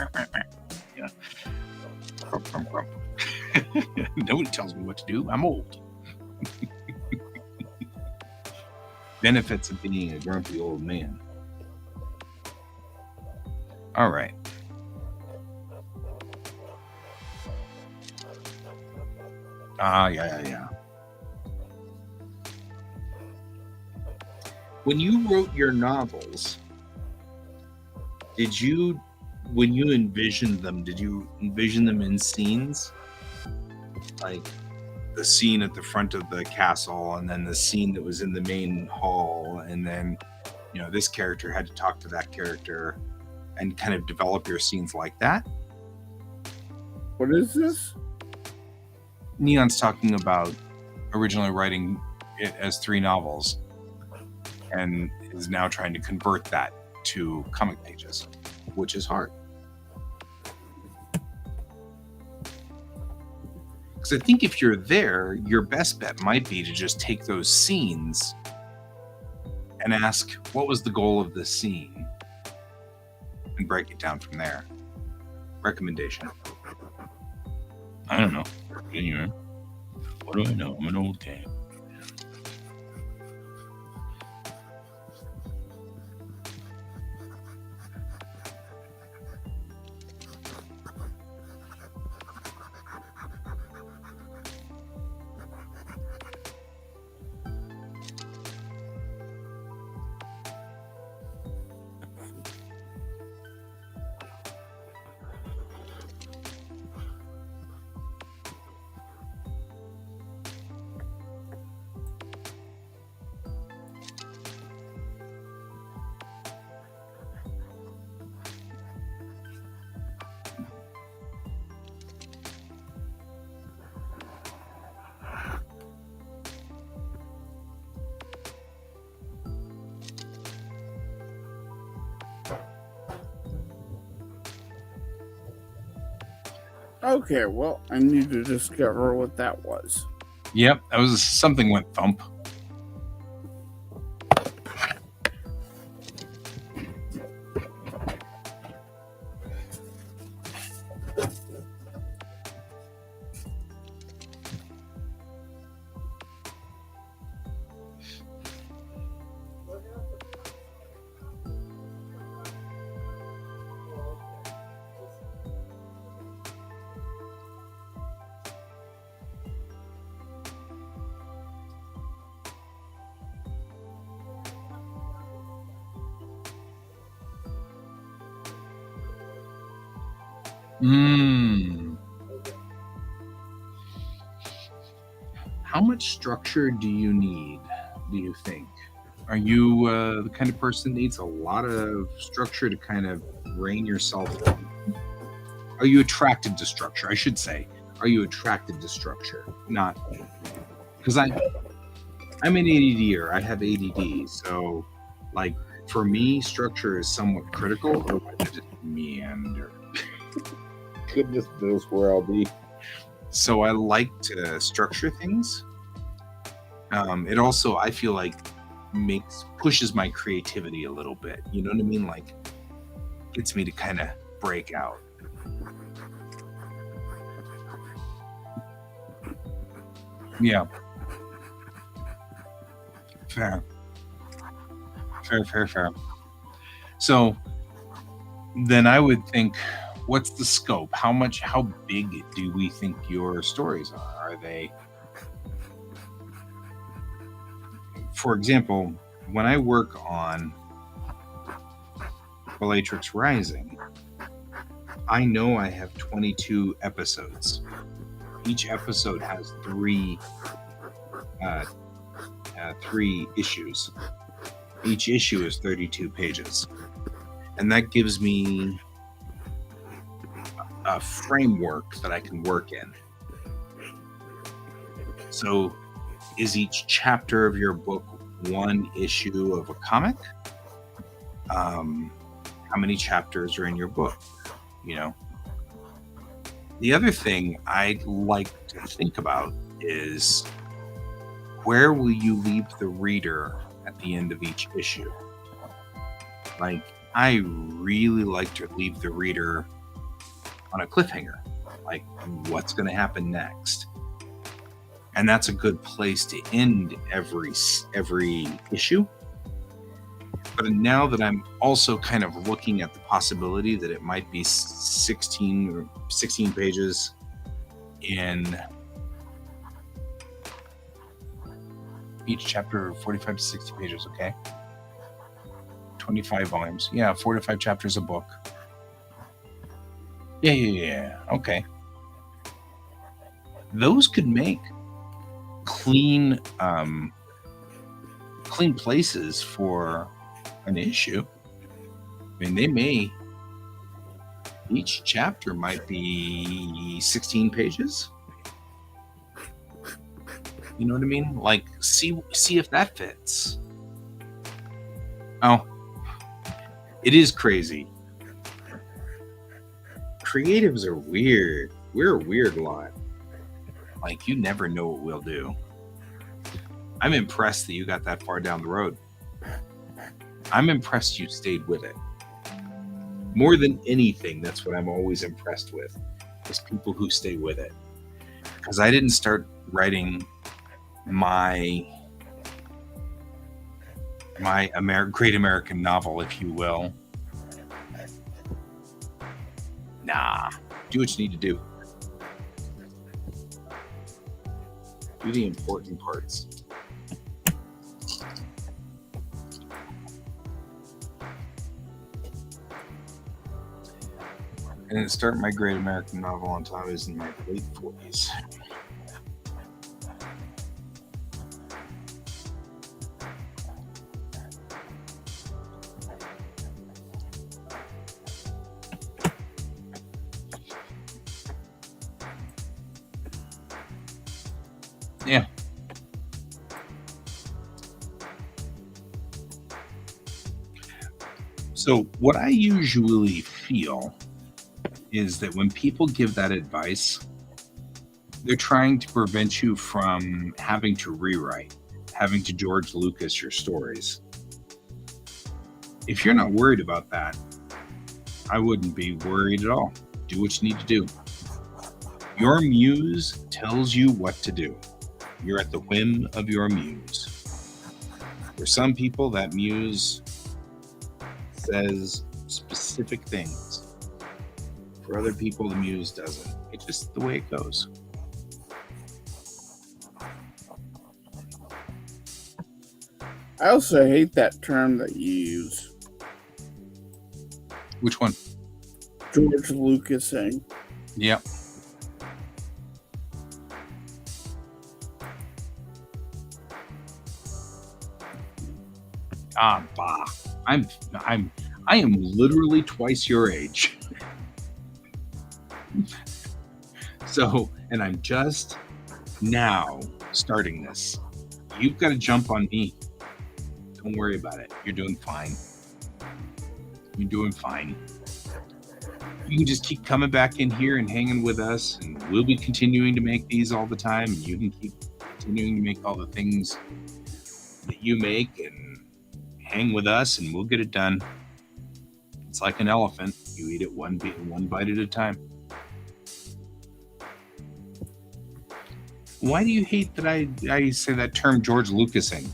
Nobody tells me what to do. I'm old. Benefits of being a grumpy old man. All right. Yeah. When you wrote your novels, when you envisioned them, did you envision them in scenes? Like the scene at the front of the castle, and then the scene that was in the main hall, and then, this character had to talk to that character, and kind of develop your scenes like that? What is this? Neon's talking about originally writing it as 3 novels and is now trying to convert that to comic pages, which is hard. Because I think if you're there, your best bet might be to just take those scenes and ask, what was the goal of this scene? And break it down from there. Recommendation. I don't know. Anyway, what do I know? I'm an old guy. Okay, well, I need to discover what that was. Yep, that was something went thump. How much structure do you need, do you think? Are you the kind of person that needs a lot of structure to kind of rein yourself in? Are you attracted to structure? I should say, are you attracted to structure? Not because I'm an ADDer. I have ADD, so like for me, structure is somewhat critical. Otherwise, I just meander. Goodness knows where I'll be. So I like to structure things. It also, I feel like, pushes my creativity a little bit. You know what I mean? Like, gets me to kind of break out. Yeah. Fair. So then I would think, what's the scope? How big do we think your stories are? Are they, for example, when I work on Bellatrix Rising, I know I have 22 episodes. Each episode has three issues. Each issue is 32 pages. And that gives me a framework that I can work in. So, is each chapter of your book one issue of a comic? How many chapters are in your book? You know? The other thing I'd like to think about is, where will you leave the reader at the end of each issue? Like, I really like to leave the reader on a cliffhanger. Like, what's going to happen next? And that's a good place to end every issue. But now that I'm also kind of looking at the possibility that it might be 16 pages in each chapter, 45 to 60 pages, okay? 25 volumes. Yeah, 4 to 5 chapters a book. Yeah. Okay. Those could make clean places for an issue. I mean, each chapter might be 16 pages. You know what I mean? Like, see if that fits. Oh, it is crazy. Creatives are weird. We're a weird lot. Like, you never know what we'll do. I'm impressed that you got that far down the road. I'm impressed you stayed with it. More than anything, that's what I'm always impressed with, is people who stay with it. Because I didn't start writing my great American novel, if you will. Nah, do what you need to do. Do the important parts. I didn't start my great American novel until I was in my late 40s. Yeah. So what I usually feel is that when people give that advice, they're trying to prevent you from having to rewrite, having to George Lucas your stories. If you're not worried about that, I wouldn't be worried at all. Do what you need to do. Your muse tells you what to do. You're at the whim of your muse. For some people, that muse says specific things. For other people, the muse doesn't. It's just the way it goes. I also hate that term that you use. Which one? George Lucasing. Yep. Bah. I am literally twice your age. So, and I'm just now starting this. You've got to jump on me. Don't worry about it. You're doing fine. You're doing fine. You can just keep coming back in here and hanging with us, and we'll be continuing to make these all the time. And you can keep continuing to make all the things that you make and hang with us, and we'll get it done. It's like an elephant. You eat it one bite at a time. Why do you hate that I say that term George Lucasing?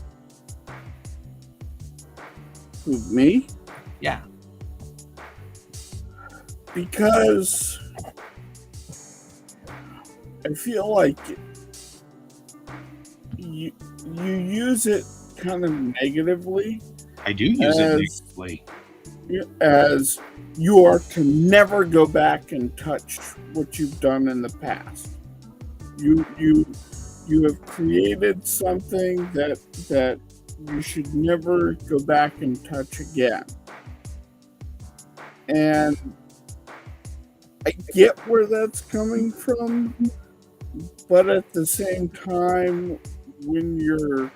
Who, me? Yeah. Because I feel like you use it kind of negatively. I do use it negatively. As you are to never go back and touch what you've done in the past. You have created something that you should never go back and touch again. And I get where that's coming from, but at the same time, when you're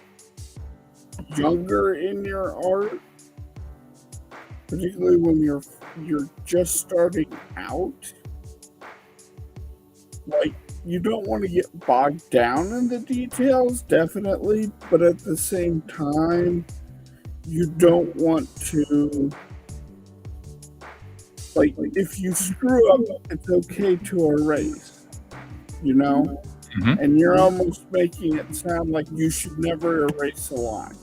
younger in your art, particularly when you're just starting out, like, you don't want to get bogged down in the details, definitely, but at the same time, you don't want to, like, if you screw up, it's okay to erase, you know? Mm-hmm. And you're almost making it sound like you should never erase a line.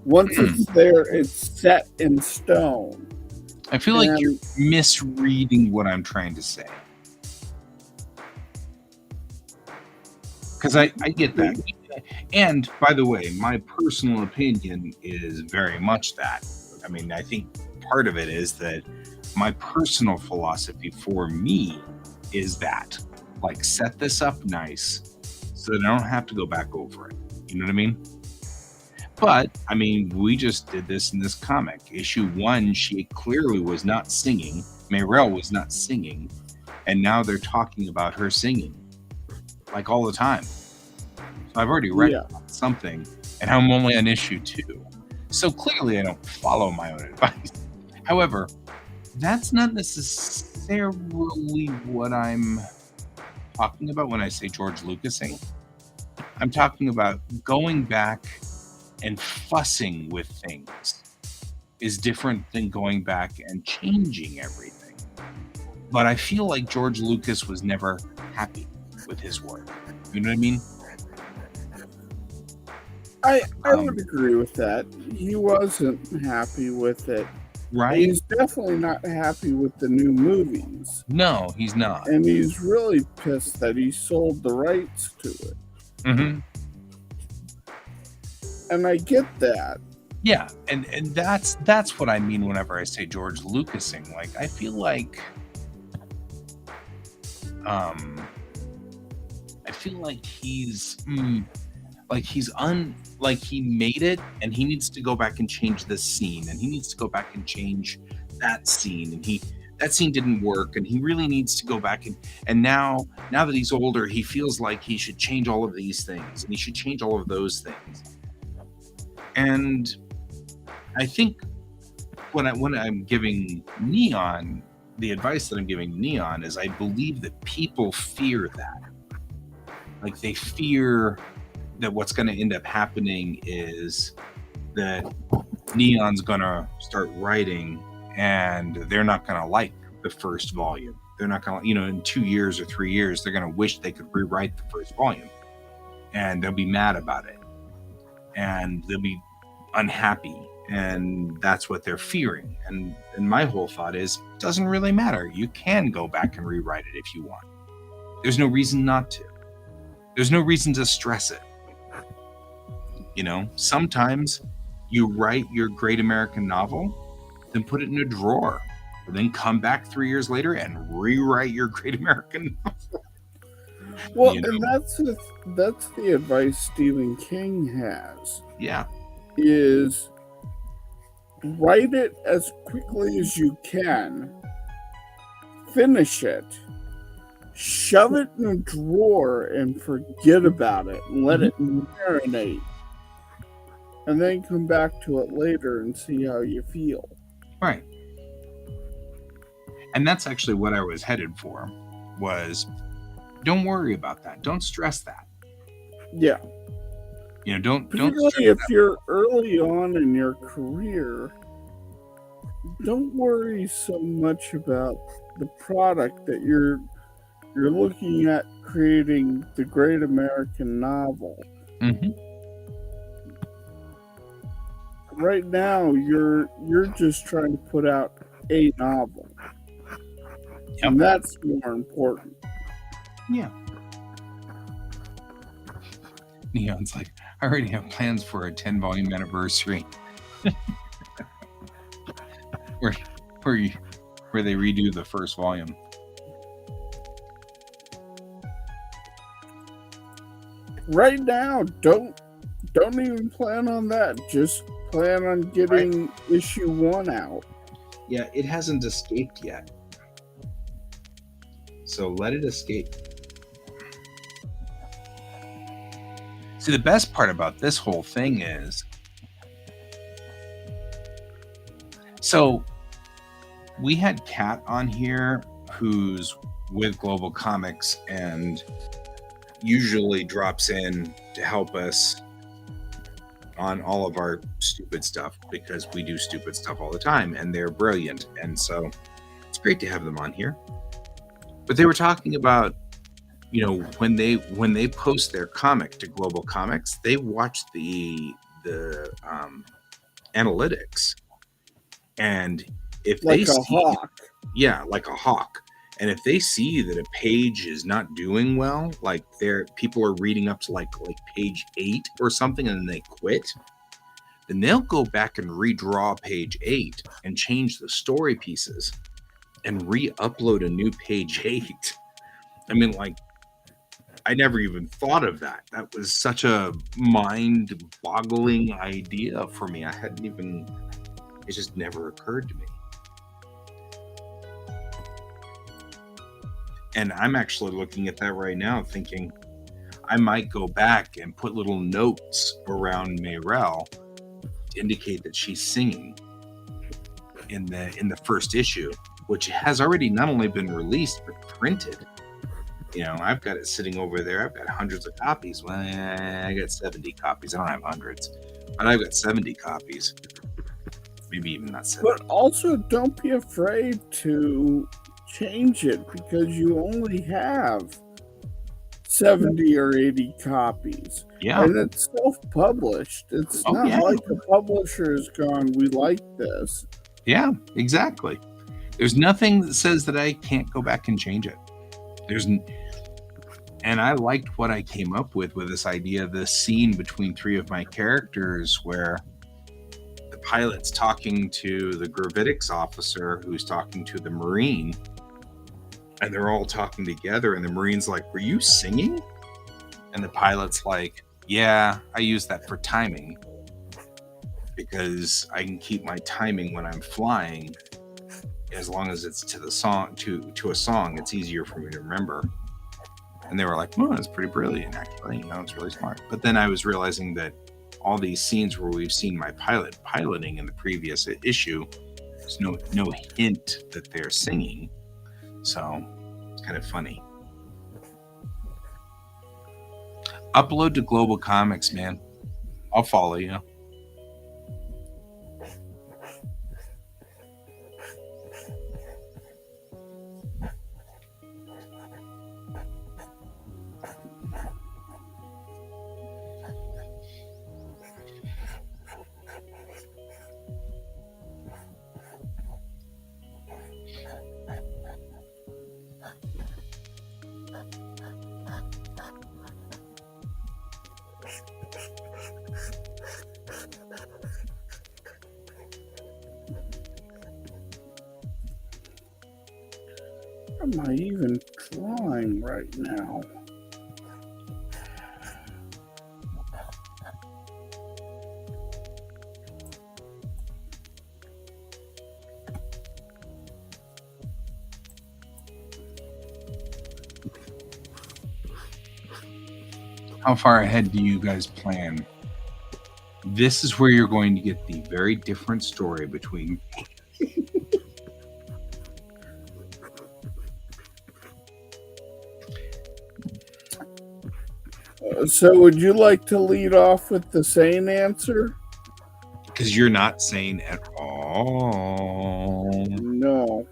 Once it's there, it's set in stone. I feel like you're misreading what I'm trying to say. Because I get that. And, by the way, my personal opinion is very much that. I mean, I think part of it is that my personal philosophy for me is that. Like, set this up nice so that I don't have to go back over it. You know what I mean? But, I mean, we just did this in this comic. Issue 1, she clearly was not singing. Mayrel was not singing. And now they're talking about her singing. Like, all the time. So I've already read something, and I'm only on issue 2. So clearly I don't follow my own advice. However, that's not necessarily what I'm talking about when I say George Lucasing. I'm talking about going back and fussing with things is different than going back and changing everything. But I feel like George Lucas was never happy with his work. You know what I mean? I would agree with that. He wasn't happy with it. Right? And he's definitely not happy with the new movies. No, he's not. And he's really pissed that he sold the rights to it. Mm-hmm. And I get that. Yeah, and that's what I mean whenever I say George Lucasing. Like, I feel like he's like he made it, and he needs to go back and change this scene, and he needs to go back and change that scene, and that scene didn't work, and he really needs to go back and now that he's older, he feels like he should change all of these things, and he should change all of those things. And I think when I'm giving Neon, the advice that I'm giving Neon is I believe that people fear that. Like, they fear that what's going to end up happening is that Neon's going to start writing and they're not going to like the first volume. They're not going to, in 2 years or 3 years, they're going to wish they could rewrite the first volume, and they'll be mad about it, and they'll be unhappy, and that's what they're fearing. And my whole thought is, it doesn't really matter. You can go back and rewrite it if you want. There's no reason not to. There's no reason to stress it. Sometimes you write your great American novel, then put it in a drawer and then come back 3 years later and rewrite your Great American Novel. Well, You and that's the advice Stephen King has, Yeah. is write it as quickly as you can, finish it, shove it in a drawer and forget about it and let it marinate, and then come back to it later and see how you feel. Right. And that's actually what I was headed for, was don't worry about that. Don't stress that. Yeah. You know, don't Particularly if you're early on in your career, don't worry so much about the product that you're looking at creating the Great American Novel. Mhm. Right now, you're just trying to put out a novel, and that's more important. Yeah. Neon's like, I already have plans for a 10-volume anniversary. where they redo the first volume. Right now, don't even plan on that. Just plan on getting issue 1 out. Yeah, it hasn't escaped yet. So let it escape. See, the best part about this whole thing is, so we had Kat on here who's with Global Comics and usually drops in to help us on all of our stupid stuff, because we do stupid stuff all the time and they're brilliant. And so it's great to have them on here. But they were talking about, you know, when they post their comic to Global Comics, they watch the analytics, and if Like they a see, hawk. yeah, like a hawk, and if they see that a page is not doing well, like people are reading up to like page 8 or something, and then they quit, then they'll go back and redraw page 8 and change the story pieces and re-upload a new page 8. I mean, like, I never even thought of that. That was such a mind-boggling idea for me. It just never occurred to me. And I'm actually looking at that right now thinking I might go back and put little notes around Mayrel to indicate that she's singing in the first issue, which has already not only been released but printed. You know, I've got it sitting over there. I've got hundreds of copies. Well, I got 70 copies. I don't have hundreds, but I've got 70 copies. Maybe even not 70. But also, don't be afraid to change it, because you only have 70 or 80 copies. Yeah. And it's self-published. It's not like the publisher has gone, we like this. Yeah, exactly. There's nothing that says that I can't go back and change it. And I liked what I came up with this idea of this scene between 3 of my characters where the pilot's talking to the gravitics officer who's talking to the Marine, and they're all talking together, and the Marine's like, "Were you singing?" And the pilot's like, "Yeah, I use that for timing, because I can keep my timing when I'm flying. As long as it's to the song, to a song, it's easier for me to remember." And they were like, "Oh, that's pretty brilliant, actually. You know, it's really smart." But then I was realizing that all these scenes where we've seen my piloting in the previous issue, there's no hint that they're singing. So it's kind of funny. Upload to Global Comics, man. I'll follow you. Am I even trying right now? How far ahead do you guys plan? This is where you're going to get the very different story between. So, would you like to lead off with the sane answer? Because you're not sane at all. No.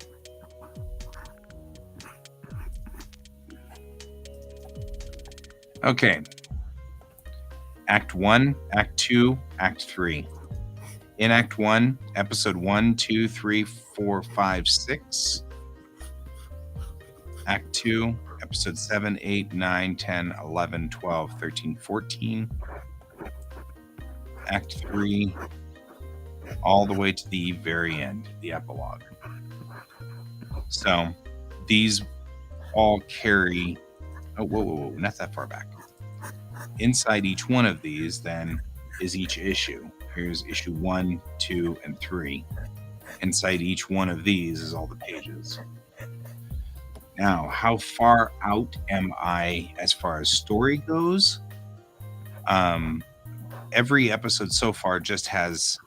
Okay. Act 1, Act 2, Act 3. In Act 1, Episode 1, 2, 3, 4, 5, 6. Act 2, Episode 7, 8, 9, 10, 11, 12, 13, 14. Act 3, all the way to the very end, the epilogue. So these all carry... Oh, whoa, not that far back. Inside each one of these, then, is each issue. Here's issue 1, 2, and 3. Inside each one of these is all the pages. Now, how far out am I as far as story goes? Every episode so far just has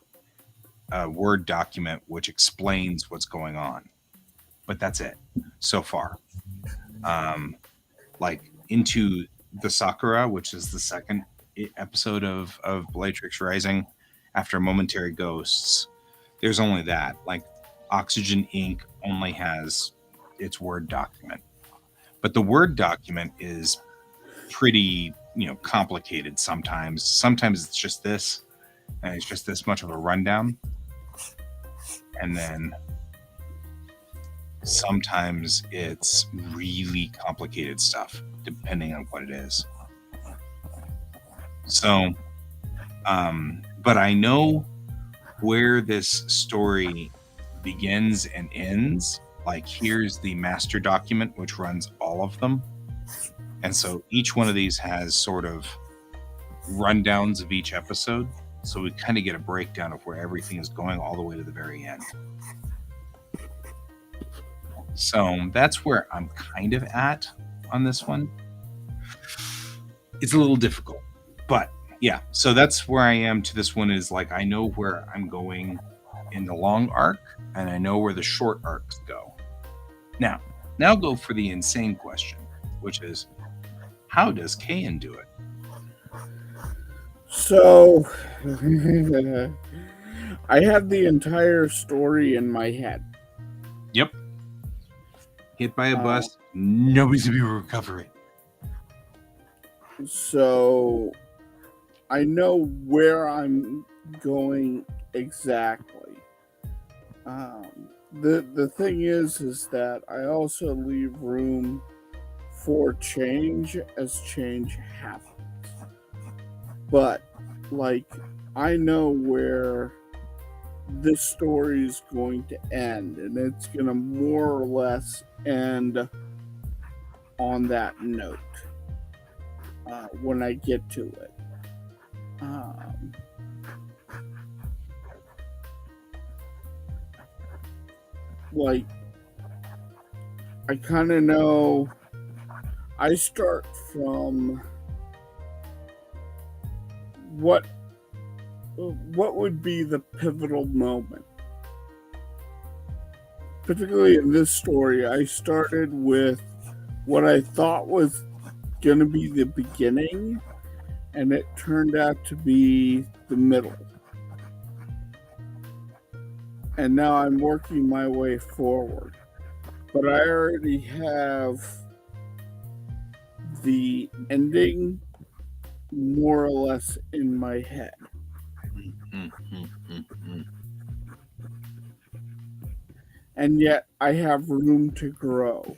a Word document which explains what's going on. But that's it so far. Like into the Sakura, which is the second episode of Bellatrix Rising, after Momentary Ghosts, there's only that. Like Oxygen Inc. only has its Word document. But the Word document is pretty, complicated sometimes. Sometimes it's just this, and it's just this much of a rundown. And then sometimes it's really complicated stuff, depending on what it is. So, but I know where this story begins and ends. Like, here's the master document, which runs all of them. And so each one of these has sort of rundowns of each episode. So we kind of get a breakdown of where everything is going all the way to the very end. So that's where I'm kind of at on this one. It's a little difficult, but yeah. So that's where I am to this one, is like, I know where I'm going in the long arc, and I know where the short arcs go. Now go for the insane question, which is, how does Kayan do it? So, I have the entire story in my head. Yep. Hit by a bus, nobody's gonna be able to recover it. So, I know where I'm going exactly. The thing is that I also leave room for change as change happens. But, like, I know where this story is going to end, and it's going to more or less end on that note when I get to it. Like, I kind of know. I start from what would be the pivotal moment. Particularly in this story, I started with what I thought was going to be the beginning, and it turned out to be the middle. And now I'm working my way forward. But I already have the ending more or less in my head. And yet I have room to grow.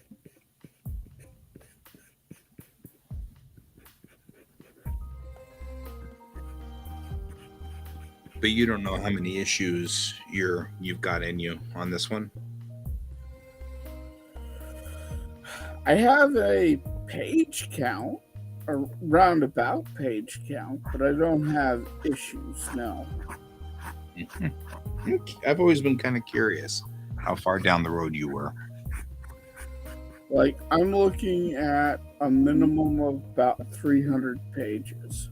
But you don't know how many issues you've got in you on this one? I have a page count, a roundabout page count, but I don't have issues, no. I've always been kind of curious how far down the road you were. Like, I'm looking at a minimum of about 300 pages.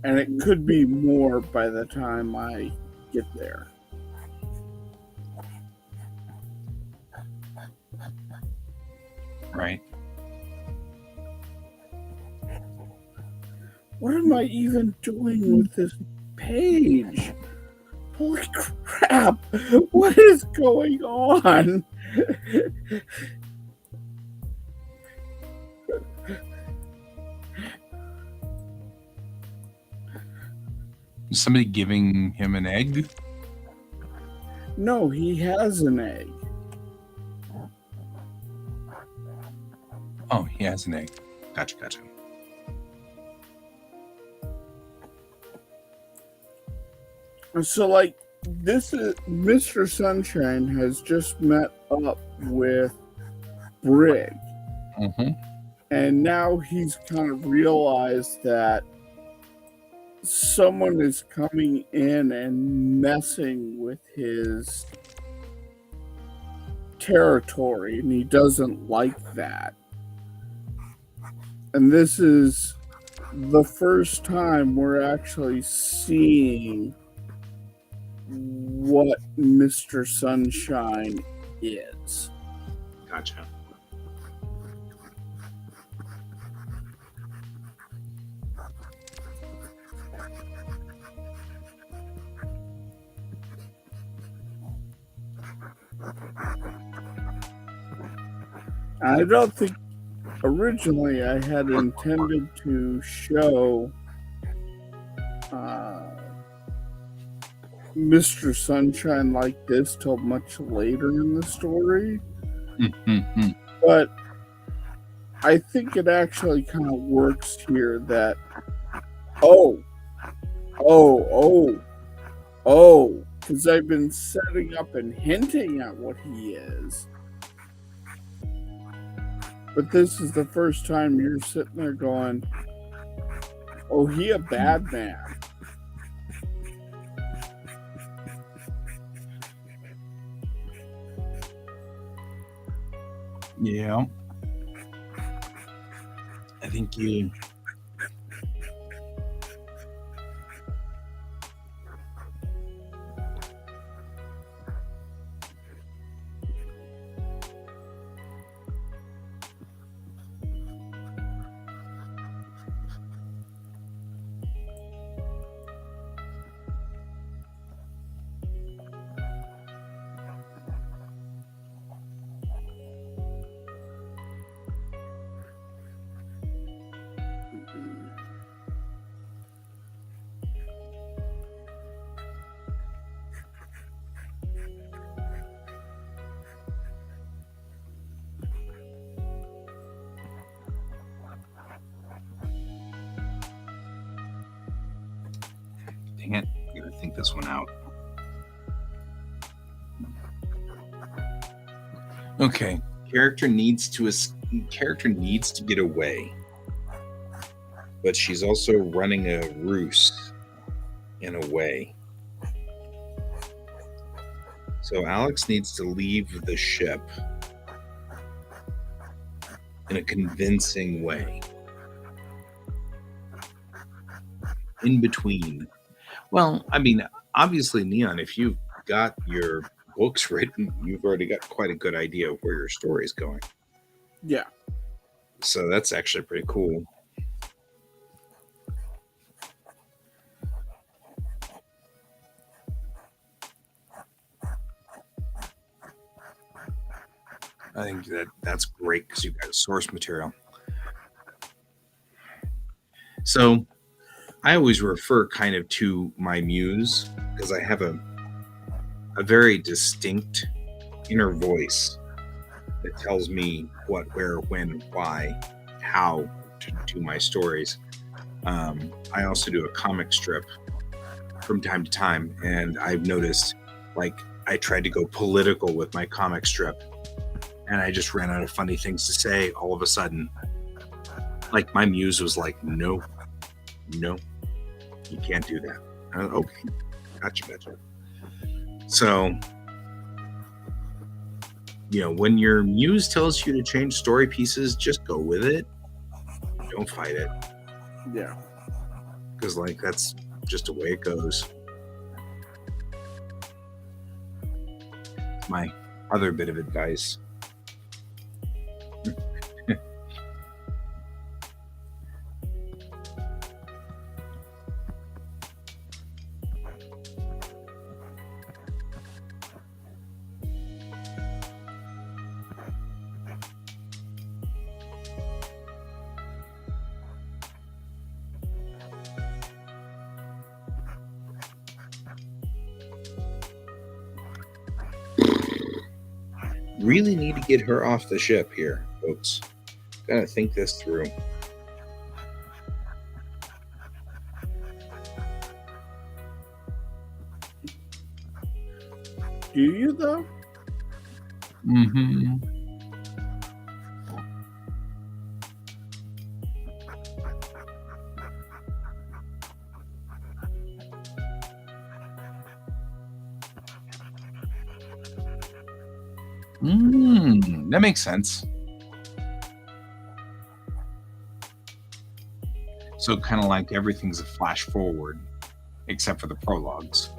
And it could be more by the time I get there. Right. What am I even doing with this page? Holy crap! What is going on? Is somebody giving him an egg? No, he has an egg. Oh, he has an egg. Gotcha. So, like, this is Mr. Sunshine has just met up with Brig, Mm-hmm. and now he's kind of realized that someone is coming in and messing with his territory, and he doesn't like that. And this is the first time we're actually seeing what Mr. Sunshine is. Gotcha. I don't think originally I had intended to show Mr. Sunshine like this till much later in the story, Mm-hmm. but I think it actually kind of works here that because I've been setting up and hinting at what he is. But this is the first time you're sitting there going, oh, he a bad man. Yeah. I think you... Dang it. I gotta think this one out. Okay. Character needs to get away. But she's also running a ruse in a way. So Alex needs to leave the ship in a convincing way. In between. Well, I mean, obviously, Neon, if you've got your books written, you've already got quite a good idea of where your story is going. Yeah. So that's actually pretty cool. I think that's great because you've got source material. So I always refer kind of to my muse because I have a very distinct inner voice that tells me what, where, when, why, how to do my stories. I also do a comic strip from time to time, and I've noticed, like, I tried to go political with my comic strip, and I just ran out of funny things to say all of a sudden. Like, my muse was like, no, you can't do that. I was, okay, gotcha. So, when your muse tells you to change story pieces, just go with it. Don't fight it. Yeah. Because, like, that's just the way it goes. My other bit of advice. Really need to get her off the ship here, folks. Gotta think this through. Do you though? Mm-hmm. That makes sense. So kind of like everything's a flash forward, except for the prologues.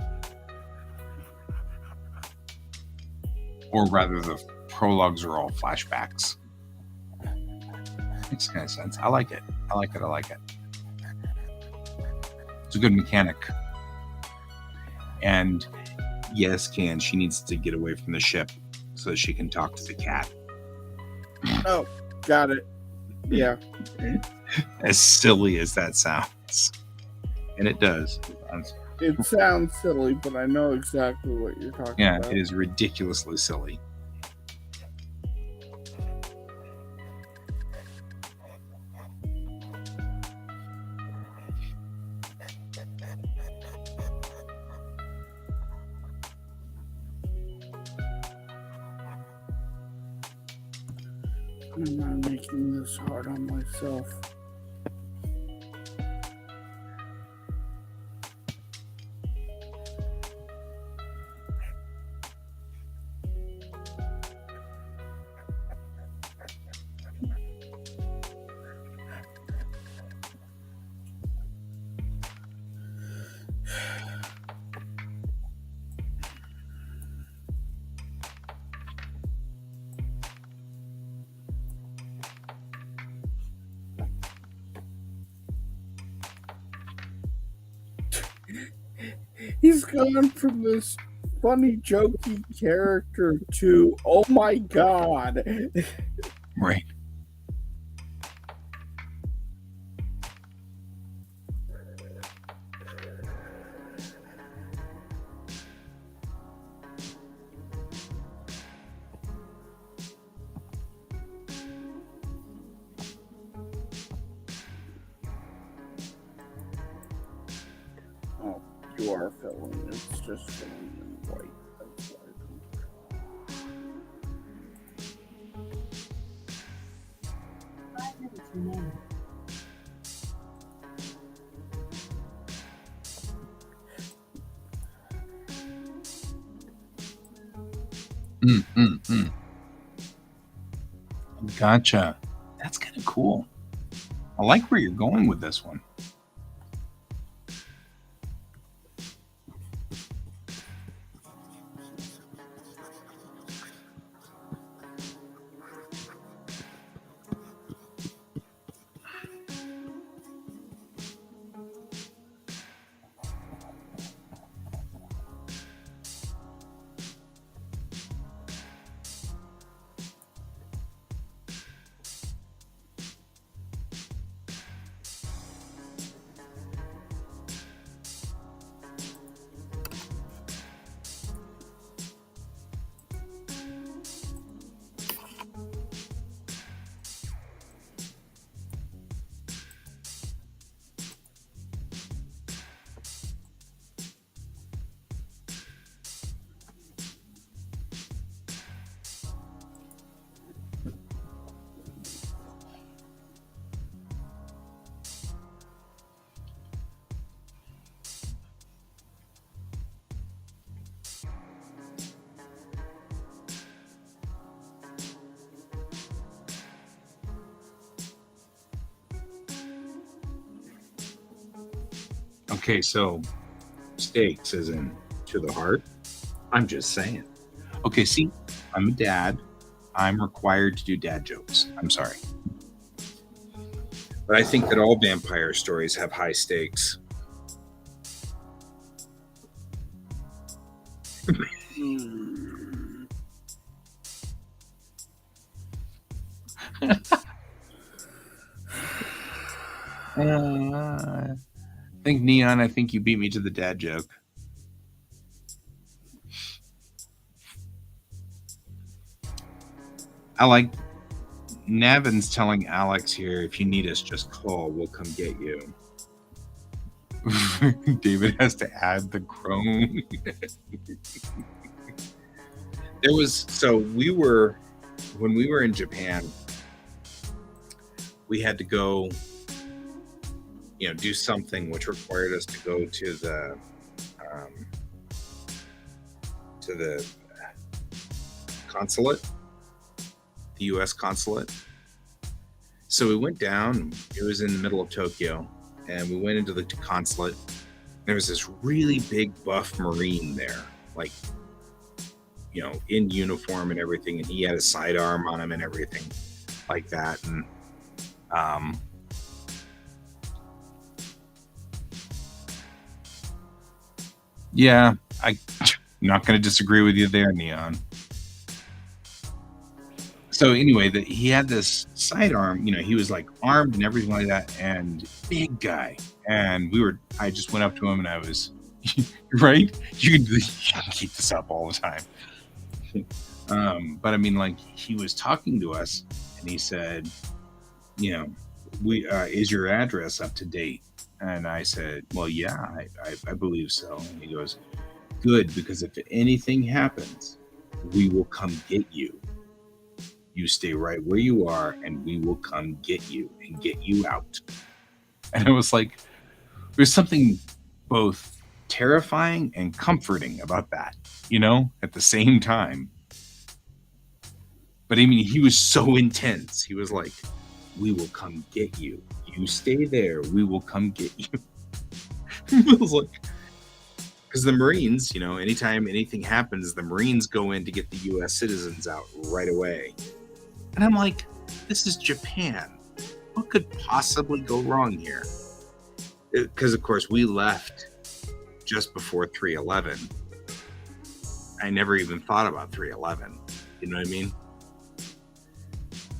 Or rather, the prologues are all flashbacks. Makes kind of sense. I like it. It's a good mechanic. And yes, she needs to get away from the ship so she can talk to the cat. Oh, got it. Yeah. As silly as that sounds. And it does. It sounds silly, but I know exactly what you're talking about. Yeah, it is ridiculously silly. I'm not making this hard on myself. He's gone from this funny, jokey character to, oh my god. Right. Oh, you are filling. It's just filling in white. That's why. 5 minutes remaining. Gotcha. That's kind of cool. I like where you're going with this one. Okay, so stakes as in to the heart. I'm just saying. Okay, see, I'm a dad. I'm required to do dad jokes. I'm sorry. But I think that all vampire stories have high stakes. I think Neon, I think you beat me to the dad joke. I like Navin's telling Alex here, if you need us, just call. We'll come get you. David has to add the groan. There was, so we were, when we were in Japan, we had to go, do something which required us to go to the consulate, the U.S. consulate. So we went down. It was in the middle of Tokyo, and we went into the consulate. There was this really big buff Marine there, like, in uniform and everything, and he had a sidearm on him and everything like that. And yeah, I'm not going to disagree with you there, Neon. So anyway, he had this sidearm, he was like armed and everything like that, and big guy. And I just went up to him and I was, right? You can keep this up all the time. But I mean, like, he was talking to us and he said, is your address up to date? And I said, well, yeah, I believe so. And he goes, good, because if anything happens, we will come get you. You stay right where you are and we will come get you and get you out. And I was like, there's something both terrifying and comforting about that, at the same time. But I mean, he was so intense. He was like, we will come get you. You stay there. We will come get you. I was like, because the Marines, anytime anything happens, the Marines go in to get the U.S. citizens out right away. And I'm like, this is Japan. What could possibly go wrong here? Because, of course, we left just before 3/11. I never even thought about 3/11. You know what I mean?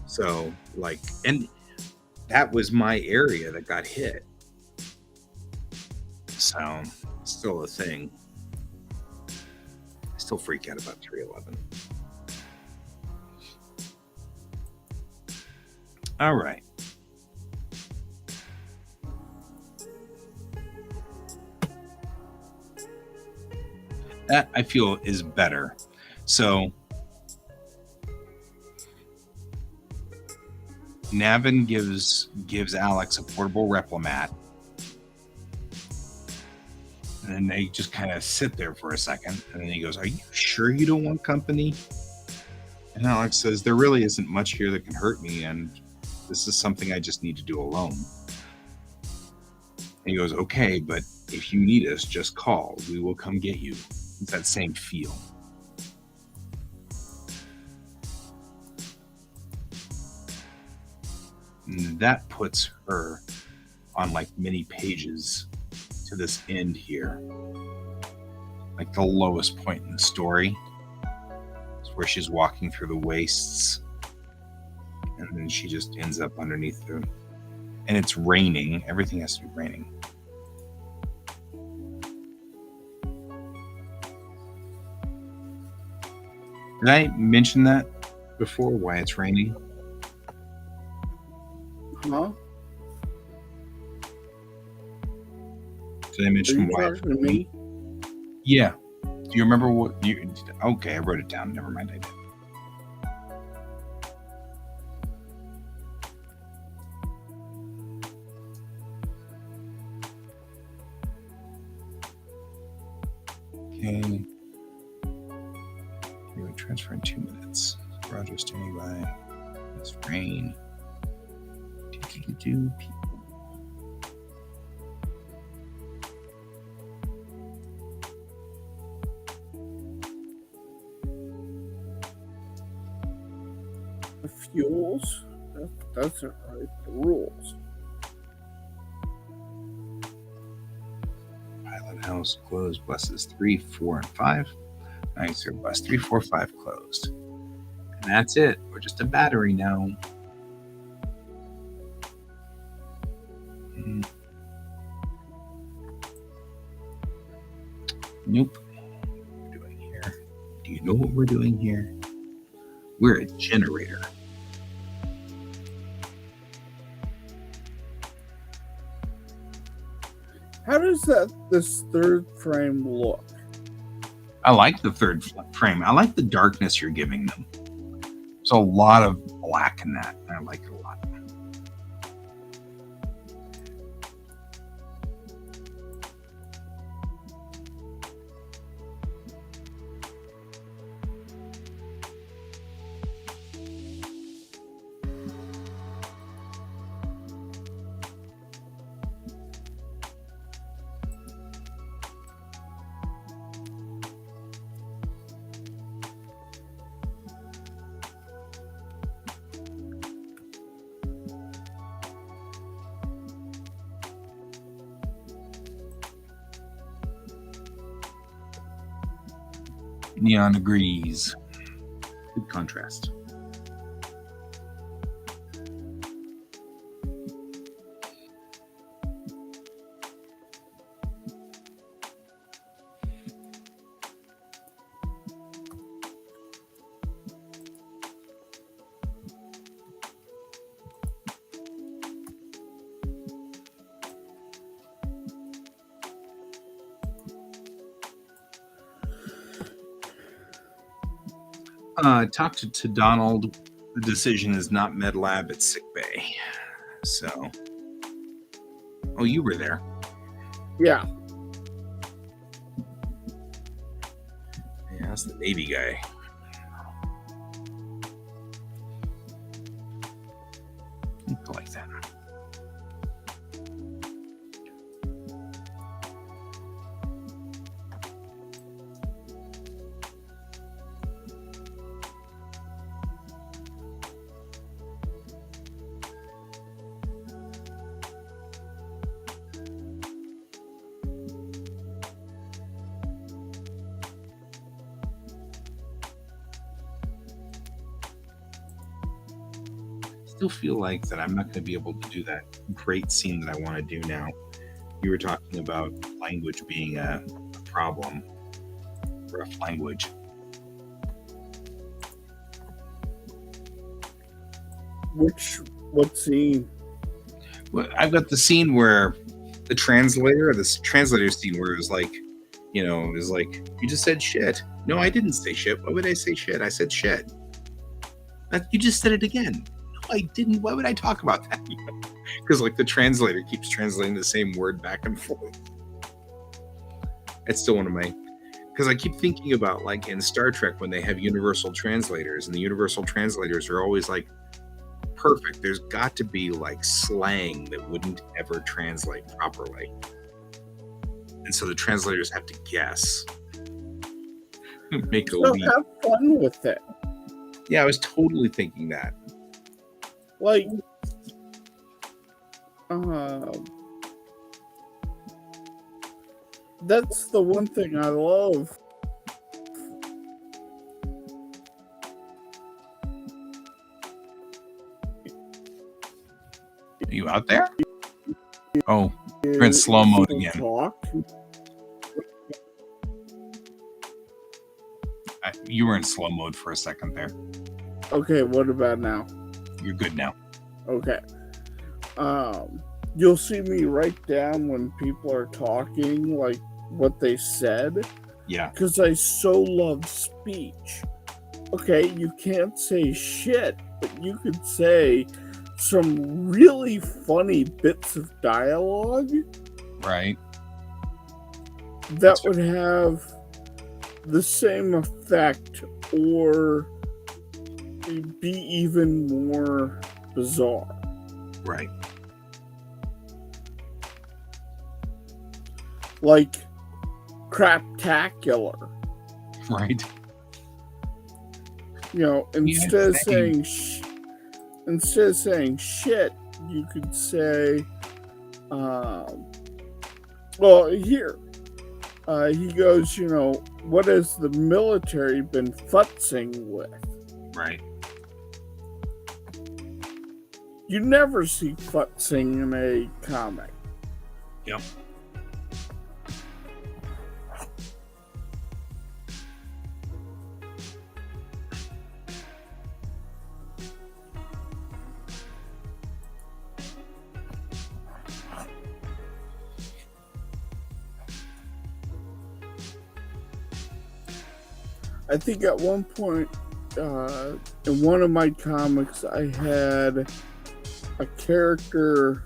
So, like, and that was my area that got hit. So, still a thing. I still freak out about 3/11. All right. That, I feel, is better. So Navin gives Alex a portable Replimat. And then they just kind of sit there for a second. And then he goes, are you sure you don't want company? And Alex says, there really isn't much here that can hurt me. And this is something I just need to do alone. And he goes, okay, but if you need us, just call. We will come get you. It's that same feel. And that puts her on like many pages to this end here. Like the lowest point in the story. It's where she's walking through the wastes. And then she just ends up underneath the... And it's raining. Everything has to be raining. Did I mention that before? Why it's raining? Huh? Did I mention why it's talking to me? Yeah. Do you remember what you... Okay, I wrote it down. Never mind, I did. Okay. You would transfer in 2 minutes. Roger, standing by. It's rain. People. rules. That's it, right? The rules. Pilot house closed. Buses 3, 4, and 5. Nice. Or bus 3, 4, 5 closed. And that's it. We're just a battery now. Nope. What are we doing here? Do you know what we're doing here? We're a generator. How does this third frame look? I like the third frame. I like the darkness you're giving them. There's a lot of black in that. I like it a lot. Neon agrees. Good contrast. Talked to Donald. The decision is not med lab, it's sick bay. So, oh, you were there. Yeah. Yeah, that's the Navy guy. I like that. Still feel like that I'm not going to be able to do that great scene that I want to do now. You were talking about language being a problem, rough language. What scene? Well, I've got the scene where the translator scene where it was like, you know, it was like, you just said shit. No, I didn't say shit. Why would I say shit? I said shit. You just said it again. I didn't. Why would I talk about that? Because like the translator keeps translating the same word back and forth. It's still one of my, because I keep thinking about like in Star Trek when they have universal translators, and the universal translators are always like perfect. There's got to be like slang that wouldn't ever translate properly, and so the translators have to guess. Make a So leap. have fun with it. Yeah, I was totally thinking that. Like, that's the one thing I love. Are you out there? Oh, you're in slow mode again. Talk. You were in slow mode for a second there. Okay, what about now? You're good now. Okay. You'll see me write down when people are talking, like what they said. Yeah. Because I so love speech. Okay, you can't say shit, but you could say some really funny bits of dialogue. Right. That would have the same effect or be even more bizarre. Right. Like craptacular. Right. You know, instead instead of saying shit, you could say, well, here, he goes, what has the military been futzing with? Right. You never see futzing in a comic. Yep. I think at one point in one of my comics, I had a character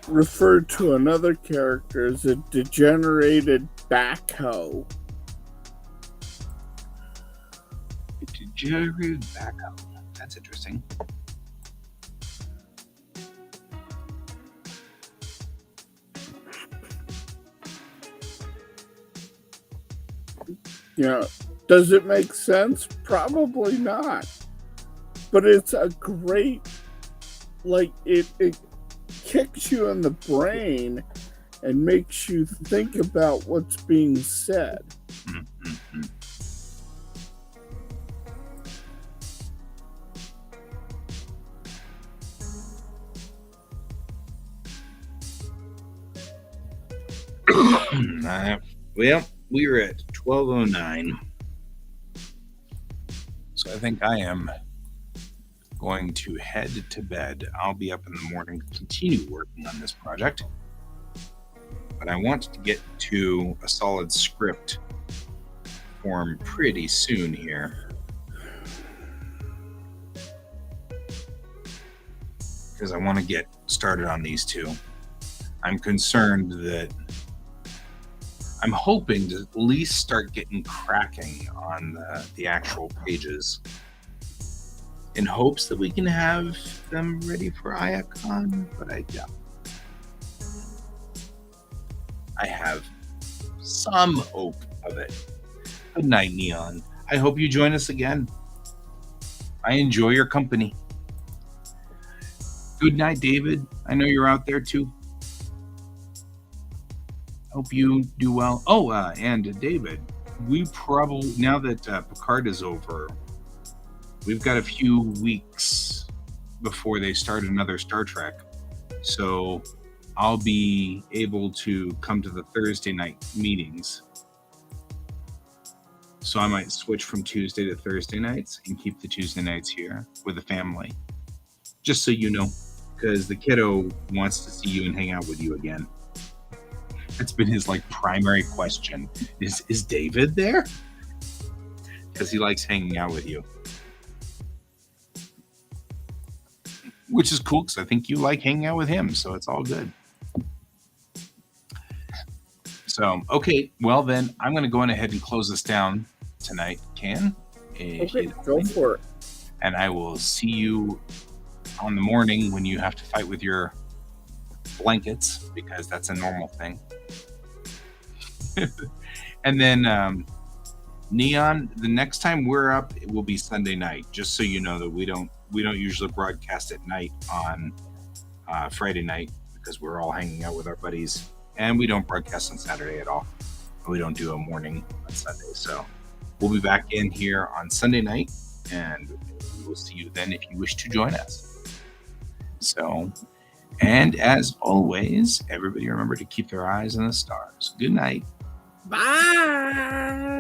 referred to another character as a degenerated backhoe. Degenerated backhoe. That's interesting. Does it make sense? Probably not. But it's a great, it kicks you in the brain and makes you think about what's being said. Mm-hmm. Well, we are at 12:09. So I think I am going to head to bed. I'll be up in the morning to continue working on this project. But I want to get to a solid script form pretty soon here. Because I want to get started on these two. I'm concerned that I'm hoping to at least start getting cracking on the actual pages in hopes that we can have them ready for IACon, but I doubt. I have some hope of it. Good night, Neon. I hope you join us again. I enjoy your company. Good night, David. I know you're out there too. Hope you do well. Oh, and David, we probably, now that Picard is over, we've got a few weeks before they start another Star Trek. So I'll be able to come to the Thursday night meetings. So I might switch from Tuesday to Thursday nights and keep the Tuesday nights here with the family. Just so you know, because the kiddo wants to see you and hang out with you again. That's been his primary question. Is David there? Because he likes hanging out with you. Which is cool because I think you like hanging out with him, so it's all good. So, okay, well then, I'm going to go on ahead and close this down tonight, Can. Okay, go for it. And I will see you on the morning when you have to fight with your blankets, because that's a normal thing. And then Neon, the next time we're up, it will be Sunday night, just so you know that we don't usually broadcast at night on Friday night because we're all hanging out with our buddies, and we don't broadcast on Saturday at all. We don't do a morning on Sunday. So we'll be back in here on Sunday night, and we will see you then if you wish to join us. So, and as always, everybody remember to keep their eyes on the stars. Good night. Bye.